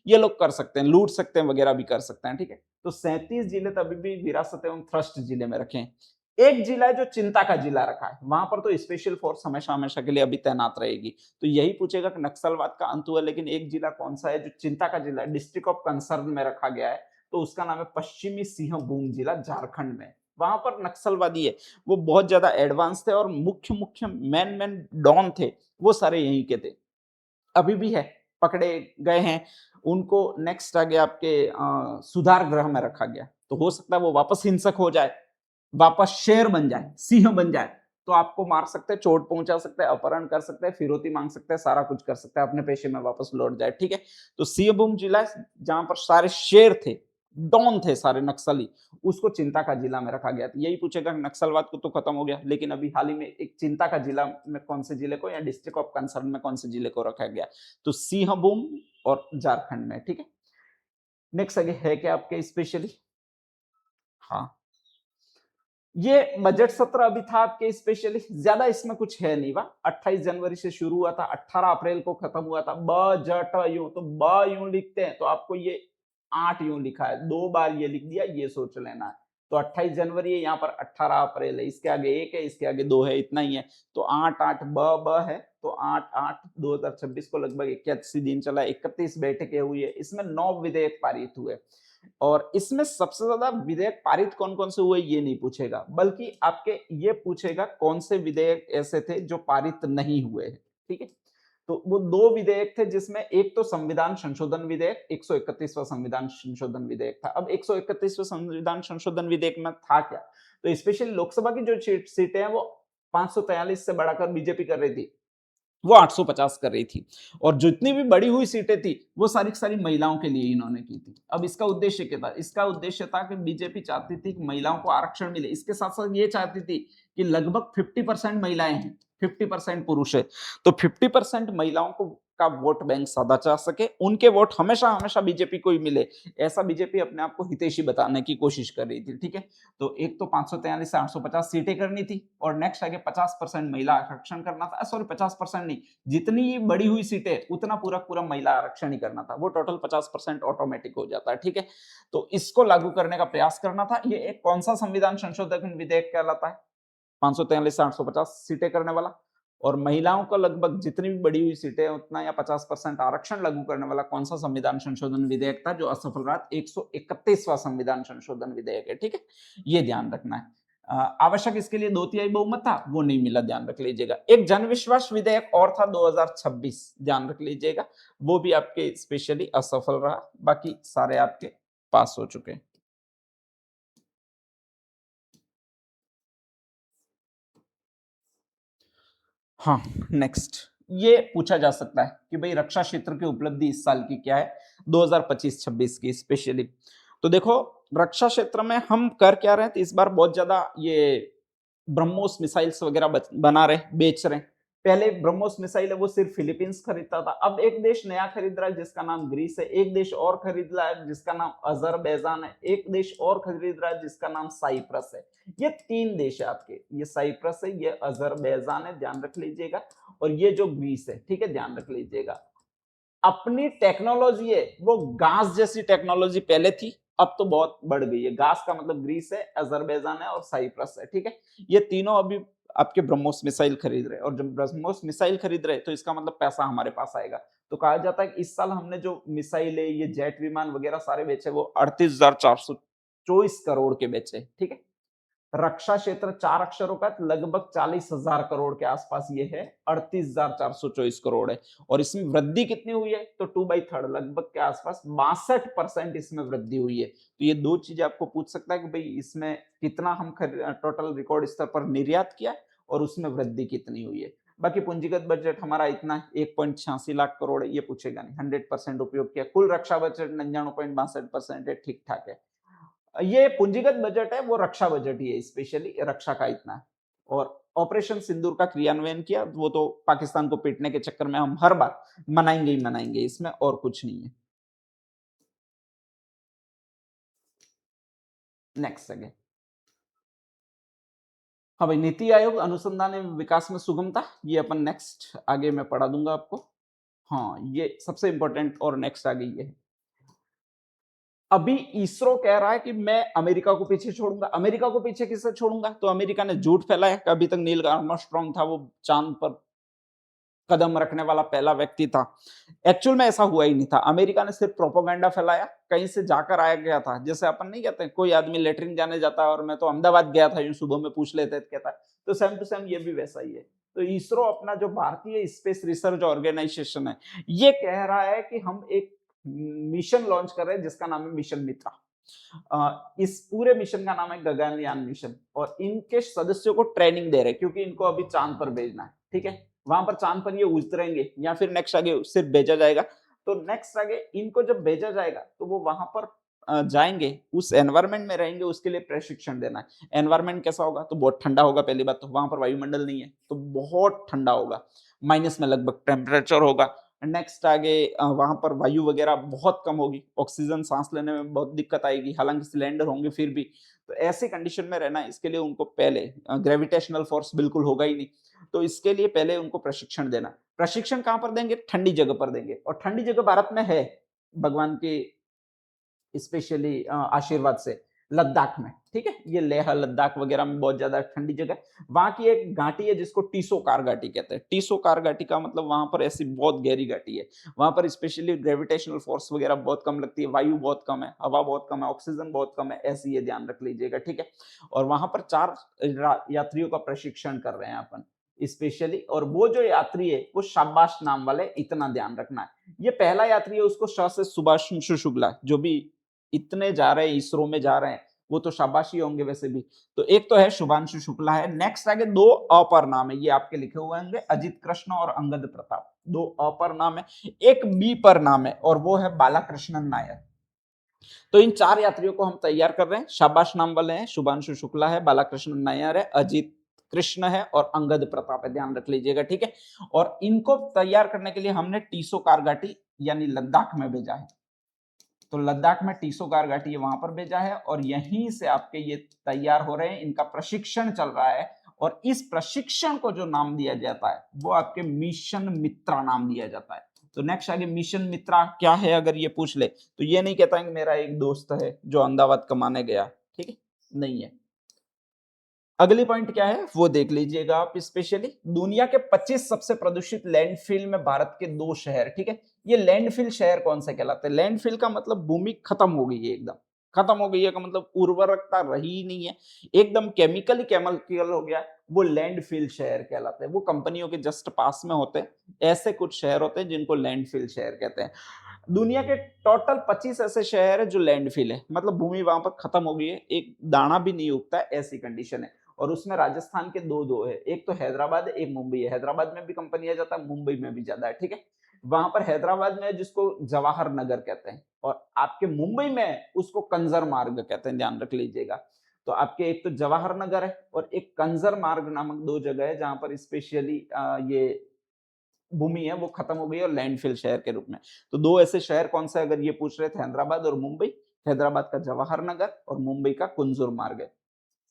ये लोग कर सकते हैं, लूट सकते हैं वगैरह भी कर सकते हैं, ठीक है? तो 37 जिले तो अभी भी विरासत एवं थ्रस्ट जिले में रखे हैं। एक जिला है जो चिंता का जिला रखा है, वहां पर तो स्पेशल फोर्स हमेशा हमेशा के लिए अभी तैनात रहेगी। तो यही पूछेगा कि नक्सलवाद का अंत हुआ, लेकिन एक जिला कौन सा है जो चिंता का जिला है, डिस्ट्रिक्ट ऑफ कंसर्न में रखा गया है, तो उसका नाम है पश्चिमी सिंहभूम जिला, झारखंड में। वहां पर नक्सलवादी है वो बहुत ज्यादा एडवांस थे, और मुख्य मुख्य मैन मैन डॉन थे वो सारे यहीं के थे, अभी भी है, पकड़े गए हैं। उनको नेक्स्ट आगे आपके सुधार गृह में रखा गया। तो हो सकता है वो वापस हिंसक हो जाए, वापस शेर बन जाए, सिंह बन जाए, तो आपको मार सकते हैं, चोट पहुंचा सकते हैं, अपहरण कर सकते हैं, फिरौती मांग सकते हैं, सारा कुछ कर सकते हैं, अपने पेशे में वापस लौट जाए। ठीक है, तो सिंहभूम जिला जहां पर सारे शेर थे, डॉन थे सारे नक्सली, उसको चिंता का जिला में रखा गया। यही पूछेगा नक्सलवाद को तो खत्म हो गया, लेकिन अभी हाल ही में एक चिंता का जिला में कौन से जिले को, या डिस्ट्रिक्ट ऑफ कंसर्न में कौन से जिले को रखा गया, तो सिंहभूम और झारखंड में। ठीक है, नेक्स्ट आगे है क्या आपके स्पेशली, हाँ, ये बजट सत्र अभी था आपके स्पेशली, ज्यादा इसमें कुछ है नहीं। वाह, 28 जनवरी से शुरू हुआ था, 18 अप्रैल को खत्म हुआ था। बजट यूं तो ब यूं लिखते हैं, तो आपको ये 8 यूं लिखा है, 2 बार ये लिख दिया, ये सोच लेना है। तो 28 जनवरी है, यहाँ पर 18 अप्रैल है, इसके आगे 1 है, इसके आगे 2 है, इतना ही है। तो 8 8 ब है, तो 8 8 2026 को लगभग 81 दिन चला, 31 बैठकें हुई है, इसमें 9 विधेयक पारित हुए। और इसमें सबसे ज्यादा विधेयक पारित कौन कौन से हुए ये नहीं पूछेगा, बल्कि आपके ये पूछेगा कौन से विधेयक ऐसे थे जो पारित नहीं हुए हैं। ठीक है, तो वो 2 विधेयक थे, जिसमें एक तो संविधान संशोधन विधेयक, 131वां संविधान संशोधन विधेयक था। अब 131वें संविधान संशोधन विधेयक में था क्या, तो स्पेशली लोकसभा की जो सीटें हैं वो 543 से बढ़ाकर बीजेपी कर रही थी, वो 850 कर रही थी, और जितनी भी बड़ी हुई सीटें थी वो सारी की सारी महिलाओं के लिए इन्होंने की थी। अब इसका उद्देश्य क्या था, इसका उद्देश्य था कि बीजेपी चाहती थी कि महिलाओं को आरक्षण मिले, इसके साथ साथ ये चाहती थी कि लगभग 50% महिलाएं हैं, 50% पुरुष है, तो 50% महिलाओं को का वोट बैंक साधा जा सके, उनके वोट हमेशा हमेशा बीजेपी को ही मिले, ऐसा बीजेपी अपने आप को हितैषी बताने की कोशिश कर रही थी। ठीक है, तो एक तो 543 से 850 सीटें करनी थी, और नेक्स्ट आगे 50% महिला आरक्षण करना था, सॉरी 50% नहीं, जितनी बड़ी हुई सीटें उतना पूरा पूरा महिला आरक्षण ही करना था, वो टोटल 50% ऑटोमेटिक हो जाता है। ठीक है, तो इसको लागू करने का प्रयास करना था। ये एक कौन सा संविधान संशोधन विधेयक कहलाता है, 543 से 850 सीटें करने वाला, और महिलाओं को लगभग जितनी भी बड़ी हुई सीटें उतना, या 50% आरक्षण लागू करने वाला कौन सा संविधान संशोधन विधेयक था जो असफल रहा, 131वां संविधान संशोधन विधेयक है। ठीक है, ये ध्यान रखना है। आवश्यक इसके लिए 2/3 बहुमत था, वो नहीं मिला, ध्यान रख लीजिएगा। एक जनविश्वास विधेयक और था 2026, ध्यान रख लीजिएगा, वो भी आपके स्पेशली असफल रहा, बाकी सारे आपके पास हो चुके हैं। हाँ, नेक्स्ट ये पूछा जा सकता है कि भाई रक्षा क्षेत्र की उपलब्धि इस साल की क्या है, 2025-26 की स्पेशली। तो देखो, रक्षा क्षेत्र में हम कर क्या रहे हैं, तो इस बार बहुत ज्यादा ये ब्रह्मोस मिसाइल्स वगैरह बना रहे, बेच रहे हैं। पहले ब्रह्मोस मिसाइल है वो सिर्फ फिलीपींस खरीदता था, अब एक देश नया खरीद रहा है जिसका नाम ग्रीस है, एक देश और खरीद रहा है जिसका नाम अजरबैजान है, एक देश और खरीद रहा है जिसका नाम साइप्रस है। ये 3 देश है आपके, ये साइप्रस है, ये अजरबैजान है, ध्यान रख लीजिएगा, और ये जो ग्रीस है। ठीक है, ध्यान रख लीजिएगा, अपनी टेक्नोलॉजी है वो गास जैसी टेक्नोलॉजी पहले थी, अब तो बहुत बढ़ गई है। गास का मतलब ग्रीस है, अजरबैजान है और साइप्रस है। ठीक है, ये तीनों अभी आपके ब्रह्मोस मिसाइल खरीद रहे हैं, और जब ब्रह्मोस मिसाइल खरीद रहे हैं तो इसका मतलब पैसा हमारे पास आएगा। तो कहा जाता है कि इस साल हमने जो मिसाइल है, ये जेट विमान वगैरह सारे बेचे, वो 38,424 करोड़ के बेचे। ठीक है, रक्षा क्षेत्र 4 अक्षरों का लगभग 40,000 करोड़ के आसपास ये है, 38,424 करोड़ है। और इसमें वृद्धि कितनी हुई है, तो 2/3 लगभग के आसपास 62% इसमें वृद्धि हुई है। तो ये 2 चीजें आपको पूछ सकता है कि भाई इसमें कितना हम टोटल रिकॉर्ड स्तर पर निर्यात किया और उसमें वृद्धि कितनी हुई है। बाकी पूंजीगत बजट हमारा इतना 1.86 लाख करोड़ है, ये पूछेगा नहीं, 100% उपयोग किया। कुल रक्षा बजट 99.62% है, ठीक ठाक है। ये पूंजीगत बजट है, वो रक्षा बजट ही है, स्पेशली रक्षा का इतना है। और ऑपरेशन सिंदूर का क्रियान्वयन किया, वो तो पाकिस्तान को पीटने के चक्कर में हम हर बार मनाएंगे ही मनाएंगे, इसमें और कुछ नहीं है। नेक्स्ट सेगेंड, हाँ भाई, नीति आयोग अनुसंधान एवं विकास में सुगमता, ये अपन नेक्स्ट आगे मैं पढ़ा दूंगा आपको। हाँ, ये सबसे इंपॉर्टेंट और नेक्स्ट आगे ये है। अभी इसरो कह रहा है कि मैं अमेरिका को पीछे छोड़ूंगा। अमेरिका को पीछे किससे छोड़ूंगा? तो अमेरिका ने झूठ फैलाया कि अभी तक नील आर्मस्ट्रांग था, वो चांद पर कदम रखने वाला पहला व्यक्ति था। एक्चुअल में ऐसा हुआ ही नहीं था। अमेरिका ने सिर्फ प्रोपेगेंडा फैलाया, कहीं से जाकर आया गया था। जैसे अपन नहीं कहते कोई आदमी लेटरिन जाने जाता है और मैं तो अहमदाबाद गया था, यूं सुबह में पूछ लेते कहता है, तो सेम टू सेम ये भी वैसा ही है। तो इसरो अपना जो भारतीय स्पेस रिसर्च ऑर्गेनाइजेशन है, ये कह रहा है कि हम एक मिशन लॉन्च कर रहे हैं जिसका नाम है मिशन मित्रा। इस पूरे मिशन का नाम है गगनयान मिशन, और इनके सदस्यों को ट्रेनिंग दे रहे हैं क्योंकि इनको अभी चांद पर भेजना है। ठीक है, वहां पर चांद पर ये उतरेंगे या फिर नेक्स्ट आगे सिर्फ भेजा जाएगा। तो नेक्स्ट आगे इनको जब भेजा जाएगा तो वो वहां पर जाएंगे, उस एनवायरमेंट में रहेंगे, उसके लिए प्रशिक्षण देना है। एनवायरमेंट कैसा होगा? तो बहुत ठंडा होगा। पहली बात तो वहां पर वायुमंडल नहीं है, तो बहुत ठंडा होगा, माइनस में लगभग टेम्परेचर होगा। नेक्स्ट आगे वहां पर वायु वगैरह बहुत कम होगी, ऑक्सीजन सांस लेने में बहुत दिक्कत आएगी, हालांकि सिलेंडर होंगे फिर भी। तो ऐसी कंडीशन में रहना, इसके लिए उनको पहले ग्रेविटेशनल फोर्स बिल्कुल होगा ही नहीं, तो इसके लिए पहले उनको प्रशिक्षण देना। प्रशिक्षण कहां पर देंगे? ठंडी जगह पर देंगे, और ठंडी जगह भारत में है भगवान के स्पेशली आशीर्वाद से, लद्दाख में। ठीक है, ये लेह लद्दाख वगैरह में बहुत ज्यादा ठंडी जगह। वहां की एक घाटी है जिसको टीसोकार घाटी कहते हैं। टीसोकार घाटी का मतलब वहां पर ऐसी बहुत गहरी घाटी है, वहां पर स्पेशली ग्रेविटेशनल फोर्स वगैरह बहुत कम लगती है, वायु बहुत कम है, हवा बहुत कम है, ऑक्सीजन बहुत कम है, ऐसी ये ध्यान रख लीजिएगा। ठीक है, और वहां पर 4 यात्रियों का प्रशिक्षण कर रहे हैं अपन स्पेशली, और वो जो यात्री है वो शाबाश नाम वाले, इतना ध्यान रखना है। ये पहला यात्री है, उसको श से सुभाषंशु शुक्ला, जो भी इतने जा रहे हैं इसरो में जा रहे हैं, वो तो शाबाशी होंगे वैसे भी। तो एक तो है शुभांशु शुक्ला है। नेक्स्ट आगे 2 अपर नाम है, ये आपके लिखे हुए होंगे, अजित कृष्ण और अंगद प्रताप, 2 अपर नाम है। एक बी पर नाम है और वो है बालाकृष्णन नायर। तो इन 4 यात्रियों को हम तैयार कर रहे हैं, शाबाश नाम वाले हैं, शुभांशु शुक्ला है, बालाकृष्णन नायर है, अजित कृष्ण है और अंगद प्रताप है, ध्यान रख लीजिएगा। ठीक है, और इनको तैयार करने के लिए हमने टीसो कारगाटी यानी लद्दाख में भेजा है। तो लद्दाख में टीसो कारगाटी है, वहां पर भेजा है, और यहीं से आपके ये तैयार हो रहे हैं, इनका प्रशिक्षण चल रहा है। और इस प्रशिक्षण को जो नाम दिया जाता है वो आपके मिशन मित्रा नाम दिया जाता है। तो नेक्स्ट आगे मिशन मित्रा क्या है अगर ये पूछ ले, तो ये नहीं कहता कि मेरा एक दोस्त है जो अहमदाबाद कमाने गया। ठीक है, नहीं है। अगली पॉइंट क्या है वो देख लीजिएगा आप स्पेशली, दुनिया के 25 सबसे प्रदूषित लैंडफिल में भारत के 2 शहर। ठीक है, ये लैंडफिल शहर कौन से कहलाते हैं? लैंडफिल का मतलब भूमि खत्म हो गई है, एकदम खत्म हो गई है का मतलब उर्वरकता रही ही नहीं है, एकदम केमिकल केमिकल हो गया, वो लैंडफिल शहर कहलाते हैं। वो कंपनियों के जस्ट पास में होते हैं, ऐसे कुछ शहर होते हैं जिनको लैंडफिल शहर कहते हैं। दुनिया के टोटल 25 ऐसे शहर है जो लैंडफिल है, मतलब भूमि वहां पर खत्म हो गई है, एक दाना भी नहीं उगता है, ऐसी कंडीशन है। और उसमें राजस्थान के दो दो है, एक तो हैदराबाद है, एक मुंबई है। हैदराबाद में भी कंपनी आ जाता है, मुंबई में भी ज्यादा है। ठीक है, वहां पर हैदराबाद में जिसको जवाहर नगर कहते हैं, और आपके मुंबई में उसको कंजर मार्ग कहते हैं, ध्यान रख लीजिएगा। तो आपके एक तो जवाहर नगर है और एक कंजर मार्ग नामक 2 जगह है जहां पर स्पेशली ये भूमि है वो खत्म हो गई है, और लैंडफिल शहर के रूप में। तो 2 ऐसे शहर कौन से अगर ये पूछ रहे थे, हैदराबाद और मुंबई। हैदराबाद का जवाहर नगर और मुंबई का कुंजूर मार्ग है।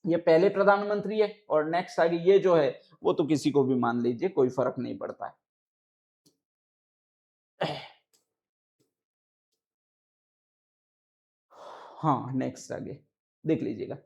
ये पहले प्रधानमंत्री है, और नेक्स्ट आगे ये जो है वो तो किसी को भी मान लीजिए, कोई फर्क नहीं पड़ता है। हाँ, नेक्स्ट आगे देख लीजिएगा,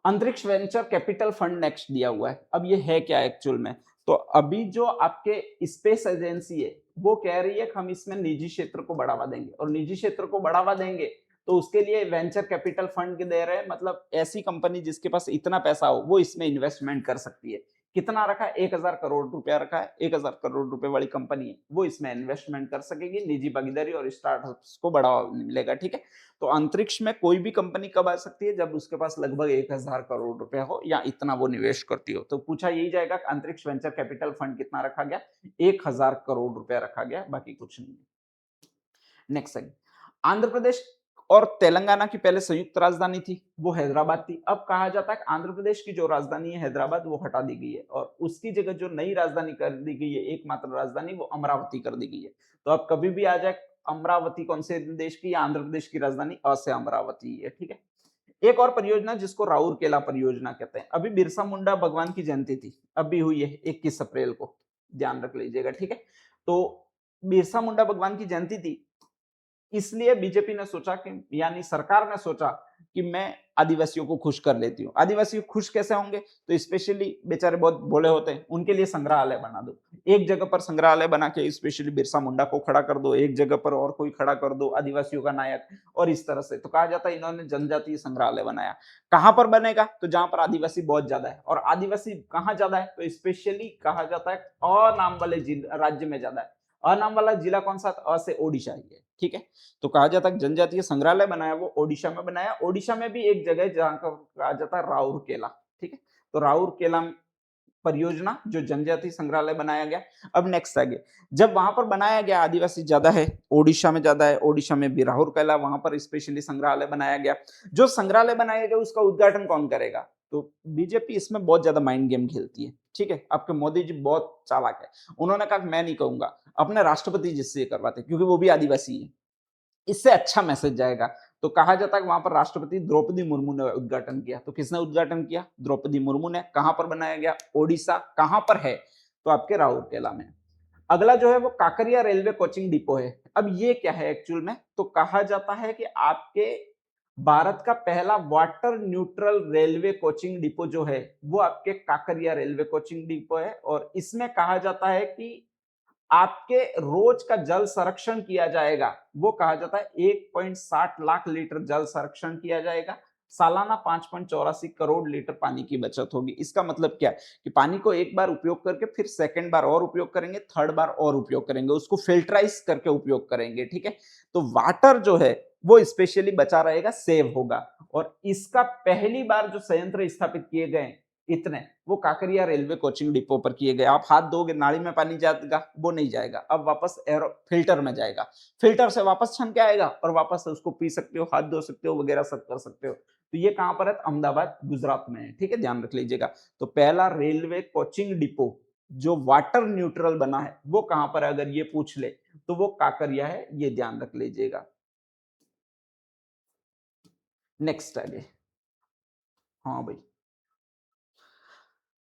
अंतरिक्ष वेंचर कैपिटल फंड नेक्स्ट दिया हुआ है। अब ये है क्या एक्चुअल में? तो अभी जो आपके स्पेस एजेंसी है वो कह रही है कि हम इसमें निजी क्षेत्र को बढ़ावा देंगे, और निजी क्षेत्र को बढ़ावा देंगे तो उसके लिए वेंचर कैपिटल फंड दे रहे हैं, मतलब ऐसी कंपनी जिसके पास इतना पैसा हो वो इसमें इन्वेस्टमेंट कर सकती है। कितना रखा है? 1000 करोड़ रुपया रखा है। 1000 करोड़ रुपए वाली कंपनी है वो इसमें इन्वेस्टमेंट कर सकेगी, निजी भागीदारी और स्टार्टअप्स को बढ़ावा मिलेगा। ठीक है, तो अंतरिक्ष में कोई भी कंपनी कब आ सकती है? जब उसके पास लगभग 1000 करोड़ रुपए हो या इतना वो निवेश करती हो। तो पूछा यही जाएगा कि अंतरिक्ष वेंचर कैपिटल फंड कितना रखा गया? 1000 करोड़ रुपया रखा गया, बाकी कुछ नहीं। नेक्स्ट सेकंड, आंध्र प्रदेश और तेलंगाना की पहले संयुक्त राजधानी थी, वो हैदराबाद थी। अब कहा जाता है कि आंध्र प्रदेश की जो राजधानी है हैदराबाद वो हटा दी गई है, और उसकी जगह जो नई राजधानी कर दी गई है, एकमात्र राजधानी, वो अमरावती कर दी गई है। तो अब कभी भी आ जाए अमरावती कौन से देश की? आंध्र प्रदेश की राजधानी अ से अमरावती है। ठीक है, एक और परियोजना जिसको राउरकेला परियोजना कहते हैं, अभी बिरसा मुंडा भगवान की जयंती थी, अभी हुई है 21 अप्रैल को, ध्यान रख लीजिएगा। ठीक है, तो बिरसा मुंडा भगवान की जयंती थी, इसलिए बीजेपी ने सोचा कि यानी सरकार ने सोचा कि मैं आदिवासियों को खुश कर लेती हूँ। आदिवासी खुश कैसे होंगे? तो स्पेशली बेचारे बहुत भोले होते हैं, उनके लिए संग्रहालय बना दो। एक जगह पर संग्रहालय बना के स्पेशली बिरसा मुंडा को खड़ा कर दो, एक जगह पर और कोई खड़ा कर दो, आदिवासियों का नायक और इस तरह से। तो कहा जाता है इन्होंने जनजातीय संग्रहालय बनाया। कहाँ पर बनेगा? तो जहाँ पर आदिवासी बहुत ज्यादा है। और आदिवासी कहाँ ज्यादा है? तो स्पेशली कहा जाता है अनाम वाले राज्य में ज्यादा है। अनाम वाला जिला कौन सा? अ से ओडिशा ही है, ठीक है। तो कहा जाता है जनजातीय संग्रहालय बनाया वो ओडिशा में बनाया। ओडिशा में भी एक जगह है जहां का कहा जाता है राउरकेला, ठीक है। तो राउरकेला परियोजना जो जनजातीय संग्रहालय बनाया गया। अब नेक्स्ट आगे, जब वहां पर बनाया गया, आदिवासी ज्यादा है, ओडिशा में ज्यादा है, ओडिशा में भी राउरकेला, वहां पर स्पेशली संग्रहालय बनाया गया। जो संग्रहालय बनाया गया उसका उद्घाटन कौन करेगा? तो बीजेपी इसमें बहुत ज्यादा माइंड गेम खेलती है, ठीक है। आपके मोदी जी बहुत चालाक है। उन्होंने कहा मैं नहीं कहूंगा, अपने राष्ट्रपति जी से करवाते, क्योंकि वो भी आदिवासी है, इससे अच्छा मैसेज जाएगा। तो कहा जाता है कि वहां पर राष्ट्रपति द्रौपदी मुर्मू ने उद्घाटन किया। तो किसने उद्घाटन किया? द्रौपदी मुर्मू ने। कहां पर बनाया गया? ओडिशा। कहां पर है? तो आपके राउरकेला में। अगला जो है वो काकरिया रेलवे कोचिंग डिपो है। अब ये क्या है एक्चुअल में? तो कहा जाता है कि आपके भारत का पहला water neutral railway coaching depot जो है वो आपके काकरिया रेलवे कोचिंग डिपो है। और इसमें कहा जाता है कि आपके रोज का जल संरक्षण किया जाएगा। वो कहा जाता है 1.60 लाख लीटर जल संरक्षण किया जाएगा। सालाना 5.84 करोड़ लीटर पानी की बचत होगी। इसका मतलब क्या है कि पानी को एक बार उपयोग करके फिर सेकंड बार और उपयोग करेंगे, थर्ड बार और उपयोग करेंगे, उसको फिल्टराइज करके उपयोग करेंगे, ठीक है। तो वाटर जो है वो स्पेशली बचा रहेगा, सेव होगा। और इसका पहली बार जो संयंत्र स्थापित किए गए इतने, वो काकरिया रेलवे कोचिंग डिपो पर किए गए। आप हाथ धोगे नाली में पानी जाएगा? वो नहीं जाएगा, अब वापस एरो फिल्टर में जाएगा। फिल्टर से वापस छन के आएगा और वापस उसको पी सकते हो, हाथ धो सकते हो, वगैरह सब कर सकते हो। तो ये कहां पर है? अहमदाबाद, गुजरात में है, ठीक है, ध्यान रख लीजिएगा। तो पहला रेलवे कोचिंग डिपो जो वाटर न्यूट्रल बना है वो कहां पर है? अगर ये पूछ ले तो वो काकरिया है, ये ध्यान रख लीजिएगा। नेक्स्ट आगे। हाँ भाई,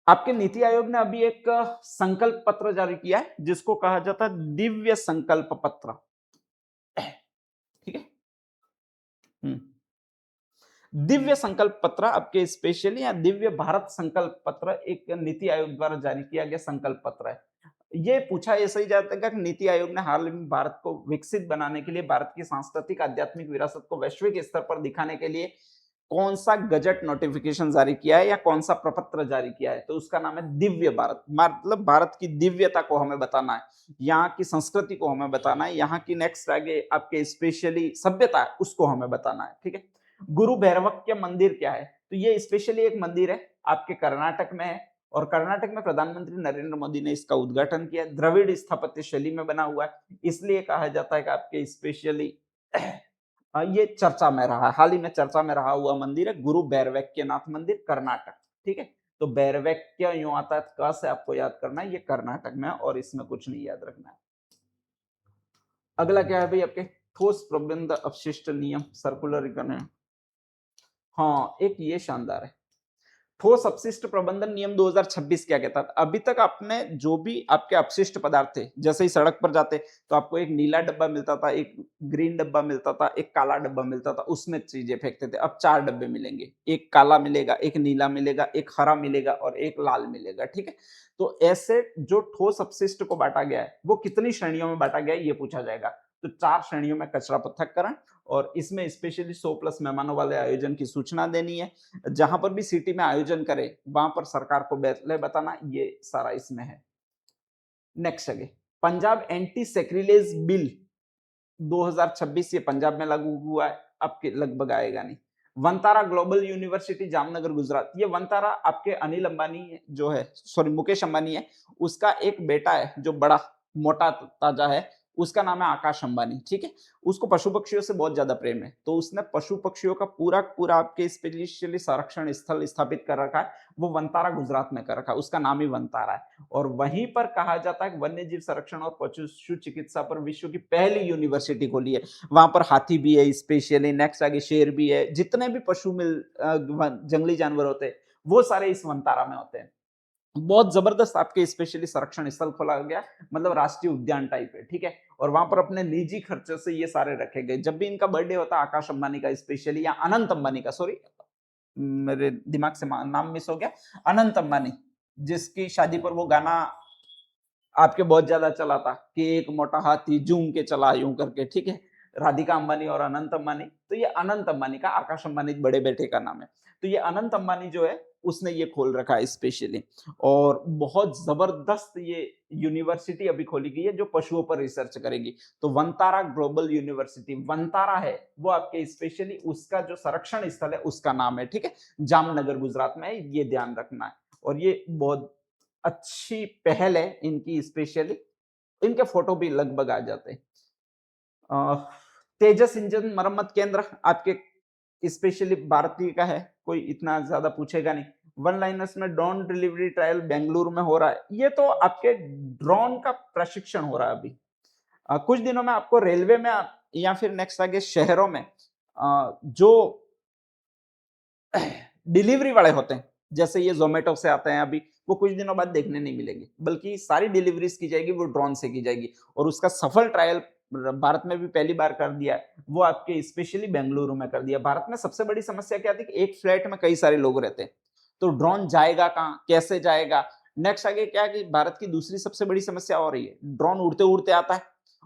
आपके नीति आयोग ने अभी एक संकल्प पत्र जारी किया है जिसको कहा जाता है दिव्य संकल्प पत्र, ठीक है। दिव्य संकल्प पत्र आपके स्पेशली या दिव्य भारत संकल्प पत्र एक नीति आयोग द्वारा जारी किया गया संकल्प पत्र है। ये पूछा ऐसा ही जाता है कि नीति आयोग ने हाल में भारत को विकसित बनाने के लिए, भारत की सांस्कृतिक आध्यात्मिक विरासत को वैश्विक स्तर पर दिखाने के लिए कौन सा गजट नोटिफिकेशन जारी किया है या कौन सा प्रपत्र जारी किया है? तो उसका नाम है दिव्य भारत। मतलब भारत की दिव्यता को हमें बताना है, यहाँ की संस्कृति को हमें बताना है, यहाँ की नेक्स्ट आगे आपके स्पेशली सभ्यता है उसको हमें बताना है, ठीक है। गुरु भैरवक्य मंदिर क्या है? तो ये स्पेशली एक मंदिर है, आपके कर्नाटक में है। और कर्नाटक में प्रधानमंत्री नरेंद्र मोदी ने इसका उद्घाटन किया। द्रविड़ स्थापत्य शैली में बना हुआ है, इसलिए कहा जाता है कि आपके स्पेशली ये चर्चा में रहा, हाल ही में चर्चा में रहा हुआ मंदिर है गुरु भैरवक्यनाथ मंदिर, कर्नाटक, ठीक है। तो भैरवक्य यूं आता है, क से आपको याद करना है, ये कर्नाटक में है और इसमें कुछ नहीं याद रखना है। अगला क्या है भाई? आपके ठोस प्रबंध अपशिष्ट नियम, सर्कुलर इकोनॉमी। हाँ, एक ये शानदार है, ठोस अपशिष्ट प्रबंधन नियम 2026 क्या कहता था? अभी तक आपने जो भी आपके अपशिष्ट पदार्थ थे, जैसे ही सड़क पर जाते तो आपको एक नीला डब्बा मिलता था, एक ग्रीन डब्बा मिलता था, एक काला डब्बा मिलता था, उसमें चीजें फेंकते थे। अब 4 डब्बे मिलेंगे, एक काला मिलेगा, एक नीला मिलेगा, एक हरा मिलेगा और एक लाल मिलेगा, ठीक है। तो ऐसे जो ठोस अपशिष्ट को बांटा गया है वो कितनी श्रेणियों में बांटा गया है ये पूछा जाएगा। तो 4 श्रेणियों में कचरा पृथक्करण, और इसमें स्पेशली 100 प्लस मेहमानों वाले आयोजन की सूचना देनी है। जहां पर भी सिटी में आयोजन करे वहां पर सरकार को पहले बताना, ये सारा इसमें है। नेक्स्ट आगे, पंजाब एंटी सेक्रिलेज बिल 2026 ये पंजाब में लागू हुआ है, आपके लगभग आएगा नहीं। वंतारा ग्लोबल यूनिवर्सिटी जामनगर गुजरात, ये वंतारा आपके अनिल अंबानी जो है, सॉरी मुकेश अंबानी है, उसका एक बेटा है जो बड़ा मोटा ताजा है, उसका नाम है आकाश अंबानी, ठीक है। उसको पशु पक्षियों से बहुत ज्यादा प्रेम है, तो उसने पशु पक्षियों का पूरा पूरा आपके स्पेशली संरक्षण स्थल स्थापित कर रखा है, वो वंतारा गुजरात में कर रखा है, उसका नाम ही वंतारा है। और वहीं पर कहा जाता है कि वन्य जीव संरक्षण और पशु चिकित्सा पर विश्व की पहली यूनिवर्सिटी खोली है। वहां पर हाथी भी है स्पेशली, नेक्स्ट आगे शेर भी है, जितने भी पशु जंगली जानवर होते हैं वो सारे इस वंतारा में होते हैं। बहुत जबरदस्त आपके स्पेशली संरक्षण स्थल खोला गया, मतलब राष्ट्रीय उद्यान टाइप है, ठीक है। और वहां पर अपने निजी खर्चों से ये सारे रखे गए। जब भी इनका बर्थडे होता है, आकाश अंबानी का स्पेशली या अनंत अंबानी का, सॉरी मेरे दिमाग से नाम मिस हो गया, अनंत अंबानी, जिसकी शादी पर वो गाना आपके बहुत ज्यादा चला था कि एक मोटा हाथी झूम के चला यूं करके, ठीक है। राधिका अंबानी और अनंत अंबानी, तो ये अनंत अंबानी का, आकाश अंबानी बड़े बेटे का नाम है। तो ये अनंत अंबानी जो है उसने ये खोल रखा है स्पेशली, और बहुत जबरदस्त ये यूनिवर्सिटी अभी खोली गई है जो पशुओं पर रिसर्च करेगी। तो वनतारा ग्लोबल यूनिवर्सिटी, वनतारा है वो आपके स्पेशली उसका जो संरक्षण स्थल है उसका नाम है, ठीक है। जामनगर गुजरात में है, ये ध्यान रखना है। और ये बहुत अच्छी पहल है इनकी स्पेशली, इनके फोटो भी लगभग आ जाते हैं। अ, तेजस इंजन मरम्मत केंद्र आपके स्पेशली भारतीय का है, कोई इतना ज्यादा पूछेगा नहीं। वन लाइनर्स में ड्रोन डिलीवरी ट्रायल बेंगलुरु में हो रहा है, ये तो आपके ड्रोन का प्रशिक्षण हो रहा है अभी। कुछ दिनों में आपको रेलवे में या फिर नेक्स्ट आगे शहरों में जो डिलीवरी वाले होते हैं, जैसे ये ज़ोमैटो से आते हैं अभी, वो कुछ दिनों बाद देखने नहीं मिलेंगे, बल्कि सारी डिलीवरीज़ की जाएगी वो ड्रोन से की जाएगी। और उसका सफल ट्रायल भारत में भी पहली बार कर दिया है, वो आपके स्पेशली बेंगलुरु में कर दिया। भारत में सबसे बड़ी समस्या क्या थी कि एक फ्लैट में कई सारे लोग रहते हैं, तो ड्रोन जाएगा कहाँ, कैसे जाएगा? नेक्स्ट आगे क्या है कि भारत की दूसरी सबसे बड़ी समस्या और रही है, ड्रोन उड़ते-उड़ते आता है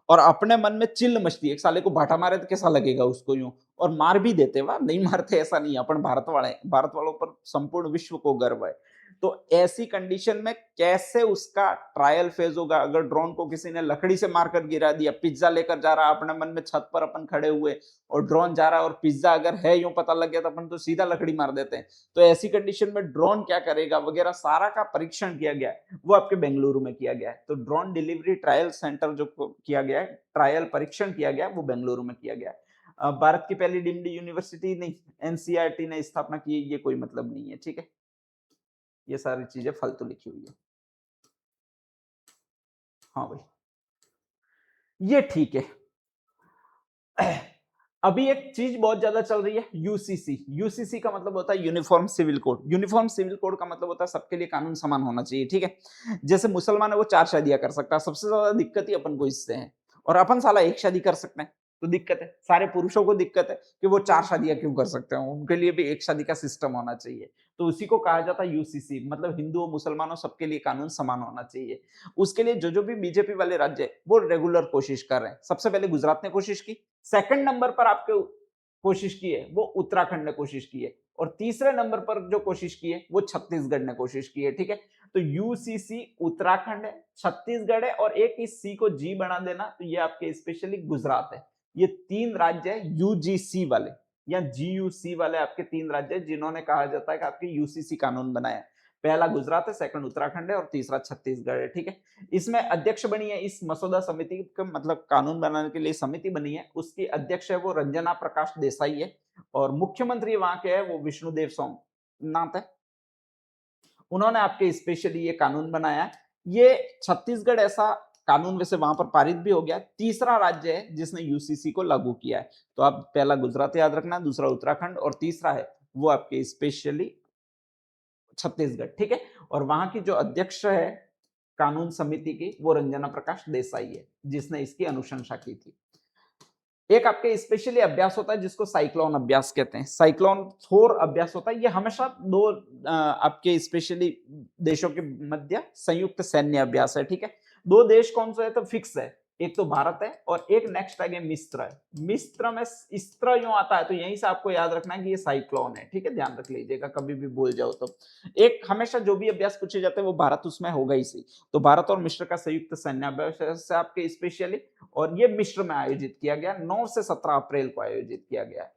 और अपने मन में चिल्ल मचती है, एक साले को भाटा मारे तो कैसा लगेगा उसको यूँ। और मार भी देते, वाह नहीं मारते ऐसा नहीं है, अपन भारत वाले हैं, भारत वालों पर संपूर्ण विश्व को गर्व है। तो ऐसी कंडीशन में कैसे उसका ट्रायल फेज होगा? अगर ड्रोन को किसी ने लकड़ी से मारकर गिरा दिया, पिज्जा लेकर जा रहा है अपने मन में, छत पर अपन खड़े हुए और ड्रोन जा रहा है और पिज्जा अगर है यूं पता लग गया तो अपन तो सीधा लकड़ी मार देते हैं। तो ऐसी कंडीशन में ड्रोन क्या करेगा वगैरह सारा का परीक्षण किया गया है, वो आपके बेंगलुरु में किया गया है। तो ड्रोन डिलीवरी ट्रायल सेंटर जो किया गया है, ट्रायल परीक्षण किया गया है, वो बेंगलुरु में किया गया है। भारत की पहली डीम्ड यूनिवर्सिटी नहीं, एनसीईआरटी ने स्थापना की है, ये कोई मतलब नहीं है, ठीक है। ये सारी चीजें फालतू लिखी हुई है। हाँ भाई, ये ठीक है। अभी एक चीज बहुत ज्यादा चल रही है, यूसीसी। यूसीसी का मतलब होता है uniform civil code. Uniform civil code का मतलब होता है सबके लिए कानून समान होना चाहिए, ठीक है। जैसे मुसलमान है वो 4 शादियां कर सकता है, सबसे ज्यादा दिक्कत ही अपन को इससे है। और अपन साला एक शादी कर सकते हैं, तो दिक्कत है। सारे पुरुषों को दिक्कत है कि वो 4 शादियां क्यों कर सकते हैं, उनके लिए भी एक शादी का सिस्टम होना चाहिए। तो उसी को कहा जाता है यूसीसी, मतलब हिंदुओं मुसलमानों सबके लिए कानून समान होना चाहिए। उसके लिए जो जो भी बीजेपी वाले राज्य है वो रेगुलर कोशिश कर रहे हैं। सबसे पहले गुजरात ने कोशिश की, सेकंड नंबर पर आपके कोशिश की है वो उत्तराखंड ने कोशिश की है, और तीसरे नंबर पर जो कोशिश की है वो छत्तीसगढ़ ने कोशिश की है, ठीक है। तो यूसीसी उत्तराखंड है, छत्तीसगढ़ है, और एक इस सी को जी बना देना, तो ये आपके स्पेशली गुजरात है। ये 3 राज्य है यूजीसी वाले या जीयूसी वाले, आपके 3 राज्य है जिन्होंने कहा जाता है कि आपके यूसीसी कानून बनाया है। पहला गुजरात है, सेकंड उत्तराखंड है और तीसरा छत्तीसगढ़ है, ठीक है। इसमें अध्यक्ष बनी है, इस मसौदा समिति का मतलब कानून बनाने के लिए समिति बनी है, उसकी अध्यक्ष है वो रंजना प्रकाश देसाई है, और मुख्यमंत्री वहां के है वो विष्णुदेव सोमनाथ है। उन्होंने आपके स्पेशली ये कानून बनाया है। ये छत्तीसगढ़ ऐसा कानून वैसे वहां पर पारित भी हो गया, तीसरा राज्य है जिसने यूसीसी को लागू किया है। तो आप पहला गुजरात याद रखना, दूसरा उत्तराखंड और तीसरा है वो आपके स्पेशली छत्तीसगढ़, ठीक है। और वहां की जो अध्यक्ष है कानून समिति की वो रंजना प्रकाश देसाई है, जिसने इसकी अनुशंसा की थी। एक आपके स्पेशली अभ्यास होता है जिसको साइक्लोन अभ्यास कहते हैं, साइक्लोन थोर अभ्यास होता है। ये हमेशा दो आपके स्पेशली देशों के मध्य संयुक्त सैन्य अभ्यास है, ठीक है। दो देश कौन से है तो फिक्स है, एक तो भारत है और एक नेक्स्ट आगे मिस्र है। मिस्र में इस्त्र यूं आता है, तो यहीं से आपको याद रखना है कि ये साइक्लोन है, ठीक है, ध्यान रख लीजिएगा कभी भी भूल जाओ तो। एक हमेशा जो भी अभ्यास पूछे जाते हैं वो भारत उसमें होगा ही सही। तो भारत और मिस्र का संयुक्त सैन्य अभ्यास है आपके स्पेशली, और ये मिस्र में आयोजित किया गया, 9 से 17 अप्रैल को आयोजित किया गया।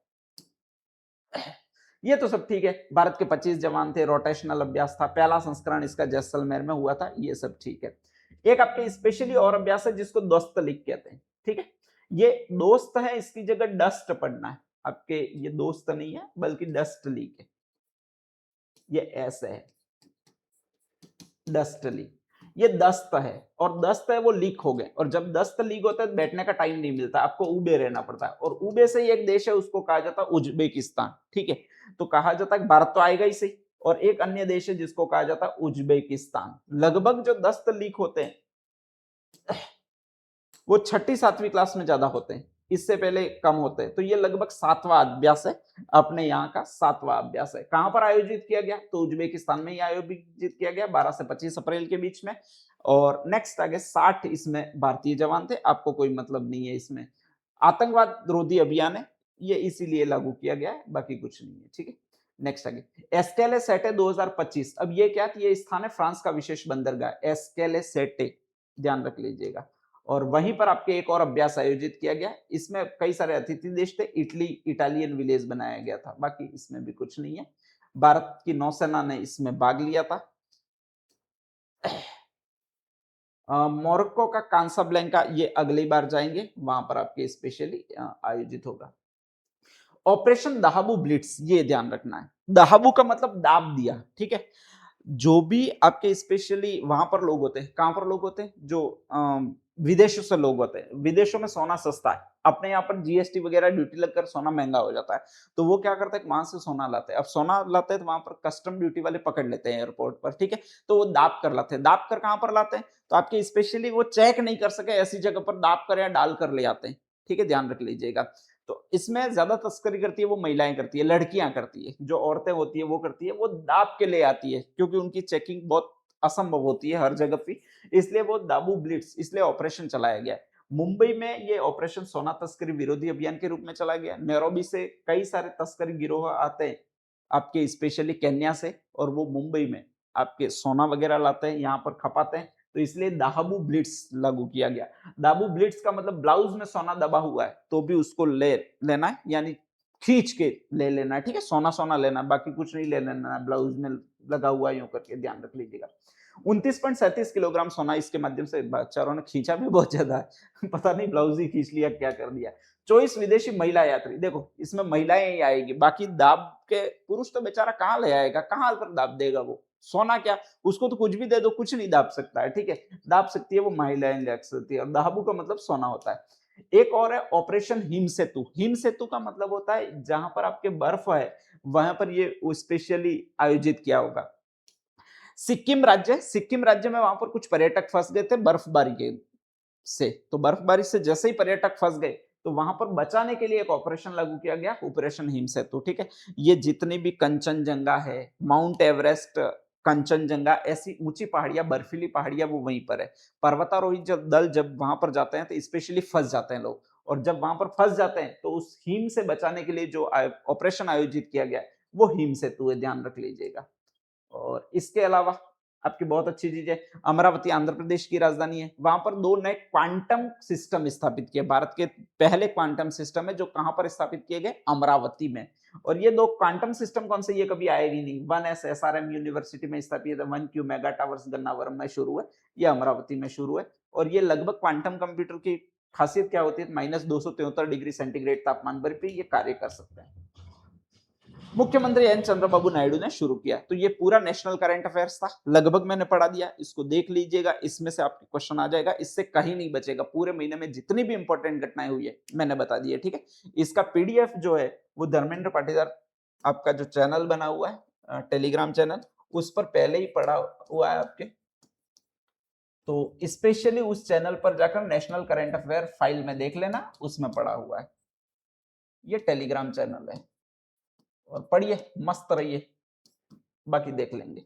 ये तो सब ठीक है, भारत के 25 जवान थे, रोटेशनल अभ्यास था, पहला संस्करण इसका जैसलमेर में हुआ था, ये सब ठीक है। एक आपके स्पेशली और अभ्यास है जिसको दोस्त लीग कहते हैं, ठीक है। ये दोस्त है, इसकी जगह डस्ट पढ़ना है आपके, ये दोस्त नहीं है बल्कि डस्ट लीग है, ये ऐसे है डस्ट लीग। ये दस्त है, और दस्त है वो लीक हो गए, और जब दस्त लीक होता है तो बैठने का टाइम नहीं मिलता, आपको उबे रहना पड़ता है। और उबे से ही एक देश है उसको कहा जाता है उज्बेकिस्तान, ठीक है। तो कहा जाता है भारत तो आएगा ही सही, और एक अन्य देश है जिसको कहा जाता है उज्बेकिस्तान। लगभग जो दस्त लीक होते हैं वो छठी सातवीं क्लास में ज्यादा होते हैं, इससे पहले कम होते हैं। तो ये लगभग 7वां अभ्यास है, अपने यहाँ का 7वां अभ्यास है। कहां पर आयोजित किया गया? तो उज्बेकिस्तान में ही आयोजित किया गया 12 से 25 अप्रैल के बीच में। और नेक्स्ट आगे 60 इसमें भारतीय जवान थे, आपको कोई मतलब नहीं है इसमें। आतंकवाद रोधी अभियान है, ये इसीलिए लागू किया गया है, बाकी कुछ नहीं है, ठीक है। नेक्स्ट आगे एस्केले सेटे 2025। अब ये क्या, ये स्थान है फ्रांस का विशेष बंदरगाह एस्केले सेटे, ध्यान रख लीजिएगा। और वहीं पर आपके एक और अभ्यास आयोजित किया गया, इसमें कई सारे अतिथि देश थे, इटली इटालियन विलेज बनाया गया था, बाकी इसमें भी कुछ नहीं है। भारत की नौसेना ने इसमें भाग लिया था। मोरक्को का कांसाब्लैंका, ये अगली बार जाएंगे, वहां पर आपके स्पेशली आयोजित होगा। ऑपरेशन दाहाबू ब्लिट्स, ये ध्यान रखना है, दाहाबू का मतलब दाब दिया, ठीक है। जो भी आपके स्पेशली वहां पर लोग होते हैं, कहां पर लोग होते हैं, जो विदेशों से लोग होते हैं। विदेशों में सोना सस्ता है, अपने यहाँ पर जीएसटी वगैरह ड्यूटी लगकर सोना महंगा हो जाता है, तो वो क्या करते हैं, वहां से सोना लाते हैं। अब सोना लाते हैं तो वहां पर कस्टम ड्यूटी वाले पकड़ लेते हैं एयरपोर्ट पर, ठीक है। तो वो दाब कर लाते हैं, दाब कर कहां पर लाते हैं, तो आपके स्पेशली वो चेक नहीं कर सके ऐसी जगह पर दाब कर या डाल कर ले आते हैं, ठीक है, ध्यान रख लीजिएगा। तो इसमें ज्यादा तस्करी करती है वो महिलाएं करती है, लड़कियां करती है, जो औरतें होती है वो करती है, वो दाब के ले आती है, क्योंकि उनकी चेकिंग बहुत असंभव होती है हर जगह पे, इसलिए वो दाबू ब्लिट्स, इसलिए ऑपरेशन चलाया गया। मुंबई में ये ऑपरेशन सोना तस्करी विरोधी अभियान के रूप में चला गया। नैरोबी से कई सारे तस्करी गिरोह आते हैं आपके स्पेशली केन्या से, और वो मुंबई में आपके सोना वगैरह लाते हैं, यहाँ पर खपाते हैं, तो इसलिए दाहबू ब्लिट्स लागू किया गया। दाबू ब्लिट्स का मतलब ब्लाउज में सोना दबा हुआ है तो भी उसको लेना है, यानी खींच के ले लेना है, ठीक है। सोना सोना लेना, बाकी कुछ नहीं ले लेना है, ब्लाउज में लगा हुआ यूं करके, ध्यान रख लीजिएगा। 29.37 किलोग्राम सोना इसके माध्यम से बेचारों ने खींचा भी बहुत ज्यादा है पता नहीं ब्लाउज ही खींच लिया क्या कर दिया। 24 विदेशी महिला यात्री, देखो इसमें महिलाएं ही आएगी, बाकी दाब के पुरुष तो बेचारा कहाँ ले आएगा, कहाँ पर दाब देगा वो, सोना क्या, उसको तो कुछ भी दे दो कुछ नहीं दाब सकता है, ठीक है। दाब सकती है वो महिलाएं, ले सकती है, और दाहबू का मतलब सोना होता है। एक और है ऑपरेशन हिम सेतु। हिम सेतु का मतलब होता है जहां पर आपके बर्फ है वहां पर ये स्पेशली आयोजित किया होगा। सिक्किम राज्य में वहां पर कुछ पर्यटक फंस गए थे बर्फबारी के से, तो बर्फबारी से जैसे ही पर्यटक फंस गए तो वहां पर बचाने के लिए एक ऑपरेशन लागू किया गया, ऑपरेशन हिम सेतु, ठीक है। ये जितनी भी कंचनजंगा है, माउंट एवरेस्ट, कंचनजंगा, ऐसी ऊंची पहाड़ियां, बर्फीली पहाड़ियां, वो वहीं पर है। पर्वतारोही जब दल जब वहां पर जाते हैं तो स्पेशली फंस जाते हैं लोग, और जब वहां पर फंस जाते हैं तो उस हिम से बचाने के लिए जो ऑपरेशन आयोजित किया गया वो हिम सेतु है, ध्यान रख लीजिएगा। और इसके अलावा आपकी बहुत अच्छी चीज है, अमरावती आंध्र प्रदेश की राजधानी है, वहां पर 2 नए क्वांटम सिस्टम स्थापित किए, भारत के पहले क्वांटम सिस्टम है जो कहां पर स्थापित किए गए, अमरावती में। और ये 2 क्वांटम सिस्टम कौन से, ये कभी आएगी नहीं, one S S R M university में स्थापित है, one Q mega towers Gannavaram में शुरू है, ये अमरावती में शुरू है। और ये लगभग क्वांटम कंप्यूटर की खासियत क्या होती है, -273 डिग्री सेंटीग्रेड तापमान पर भी ये कार्य कर सकते हैं। मुख्यमंत्री एन चंद्रबाबू नायडू ने शुरू किया। तो ये पूरा नेशनल करंट अफेयर्स था, लगभग मैंने पढ़ा दिया, इसको देख लीजिएगा, इसमें से आपके क्वेश्चन आ जाएगा, इससे कहीं नहीं बचेगा। पूरे महीने में जितनी भी इंपॉर्टेंट घटनाएं हुई है मैंने बता दी है, ठीक है। इसका पीडीएफ जो है वो धर्मेंद्र पाटीदार आपका जो चैनल बना हुआ है टेलीग्राम चैनल, उस पर पहले ही पढ़ा हुआ है आपके, तो स्पेशली उस चैनल पर जाकर नेशनल करंट अफेयर फाइल में देख लेना, उसमें पढ़ा हुआ है। ये टेलीग्राम चैनल है, और पढ़िए, मस्त रहिए, बाकी देख लेंगे।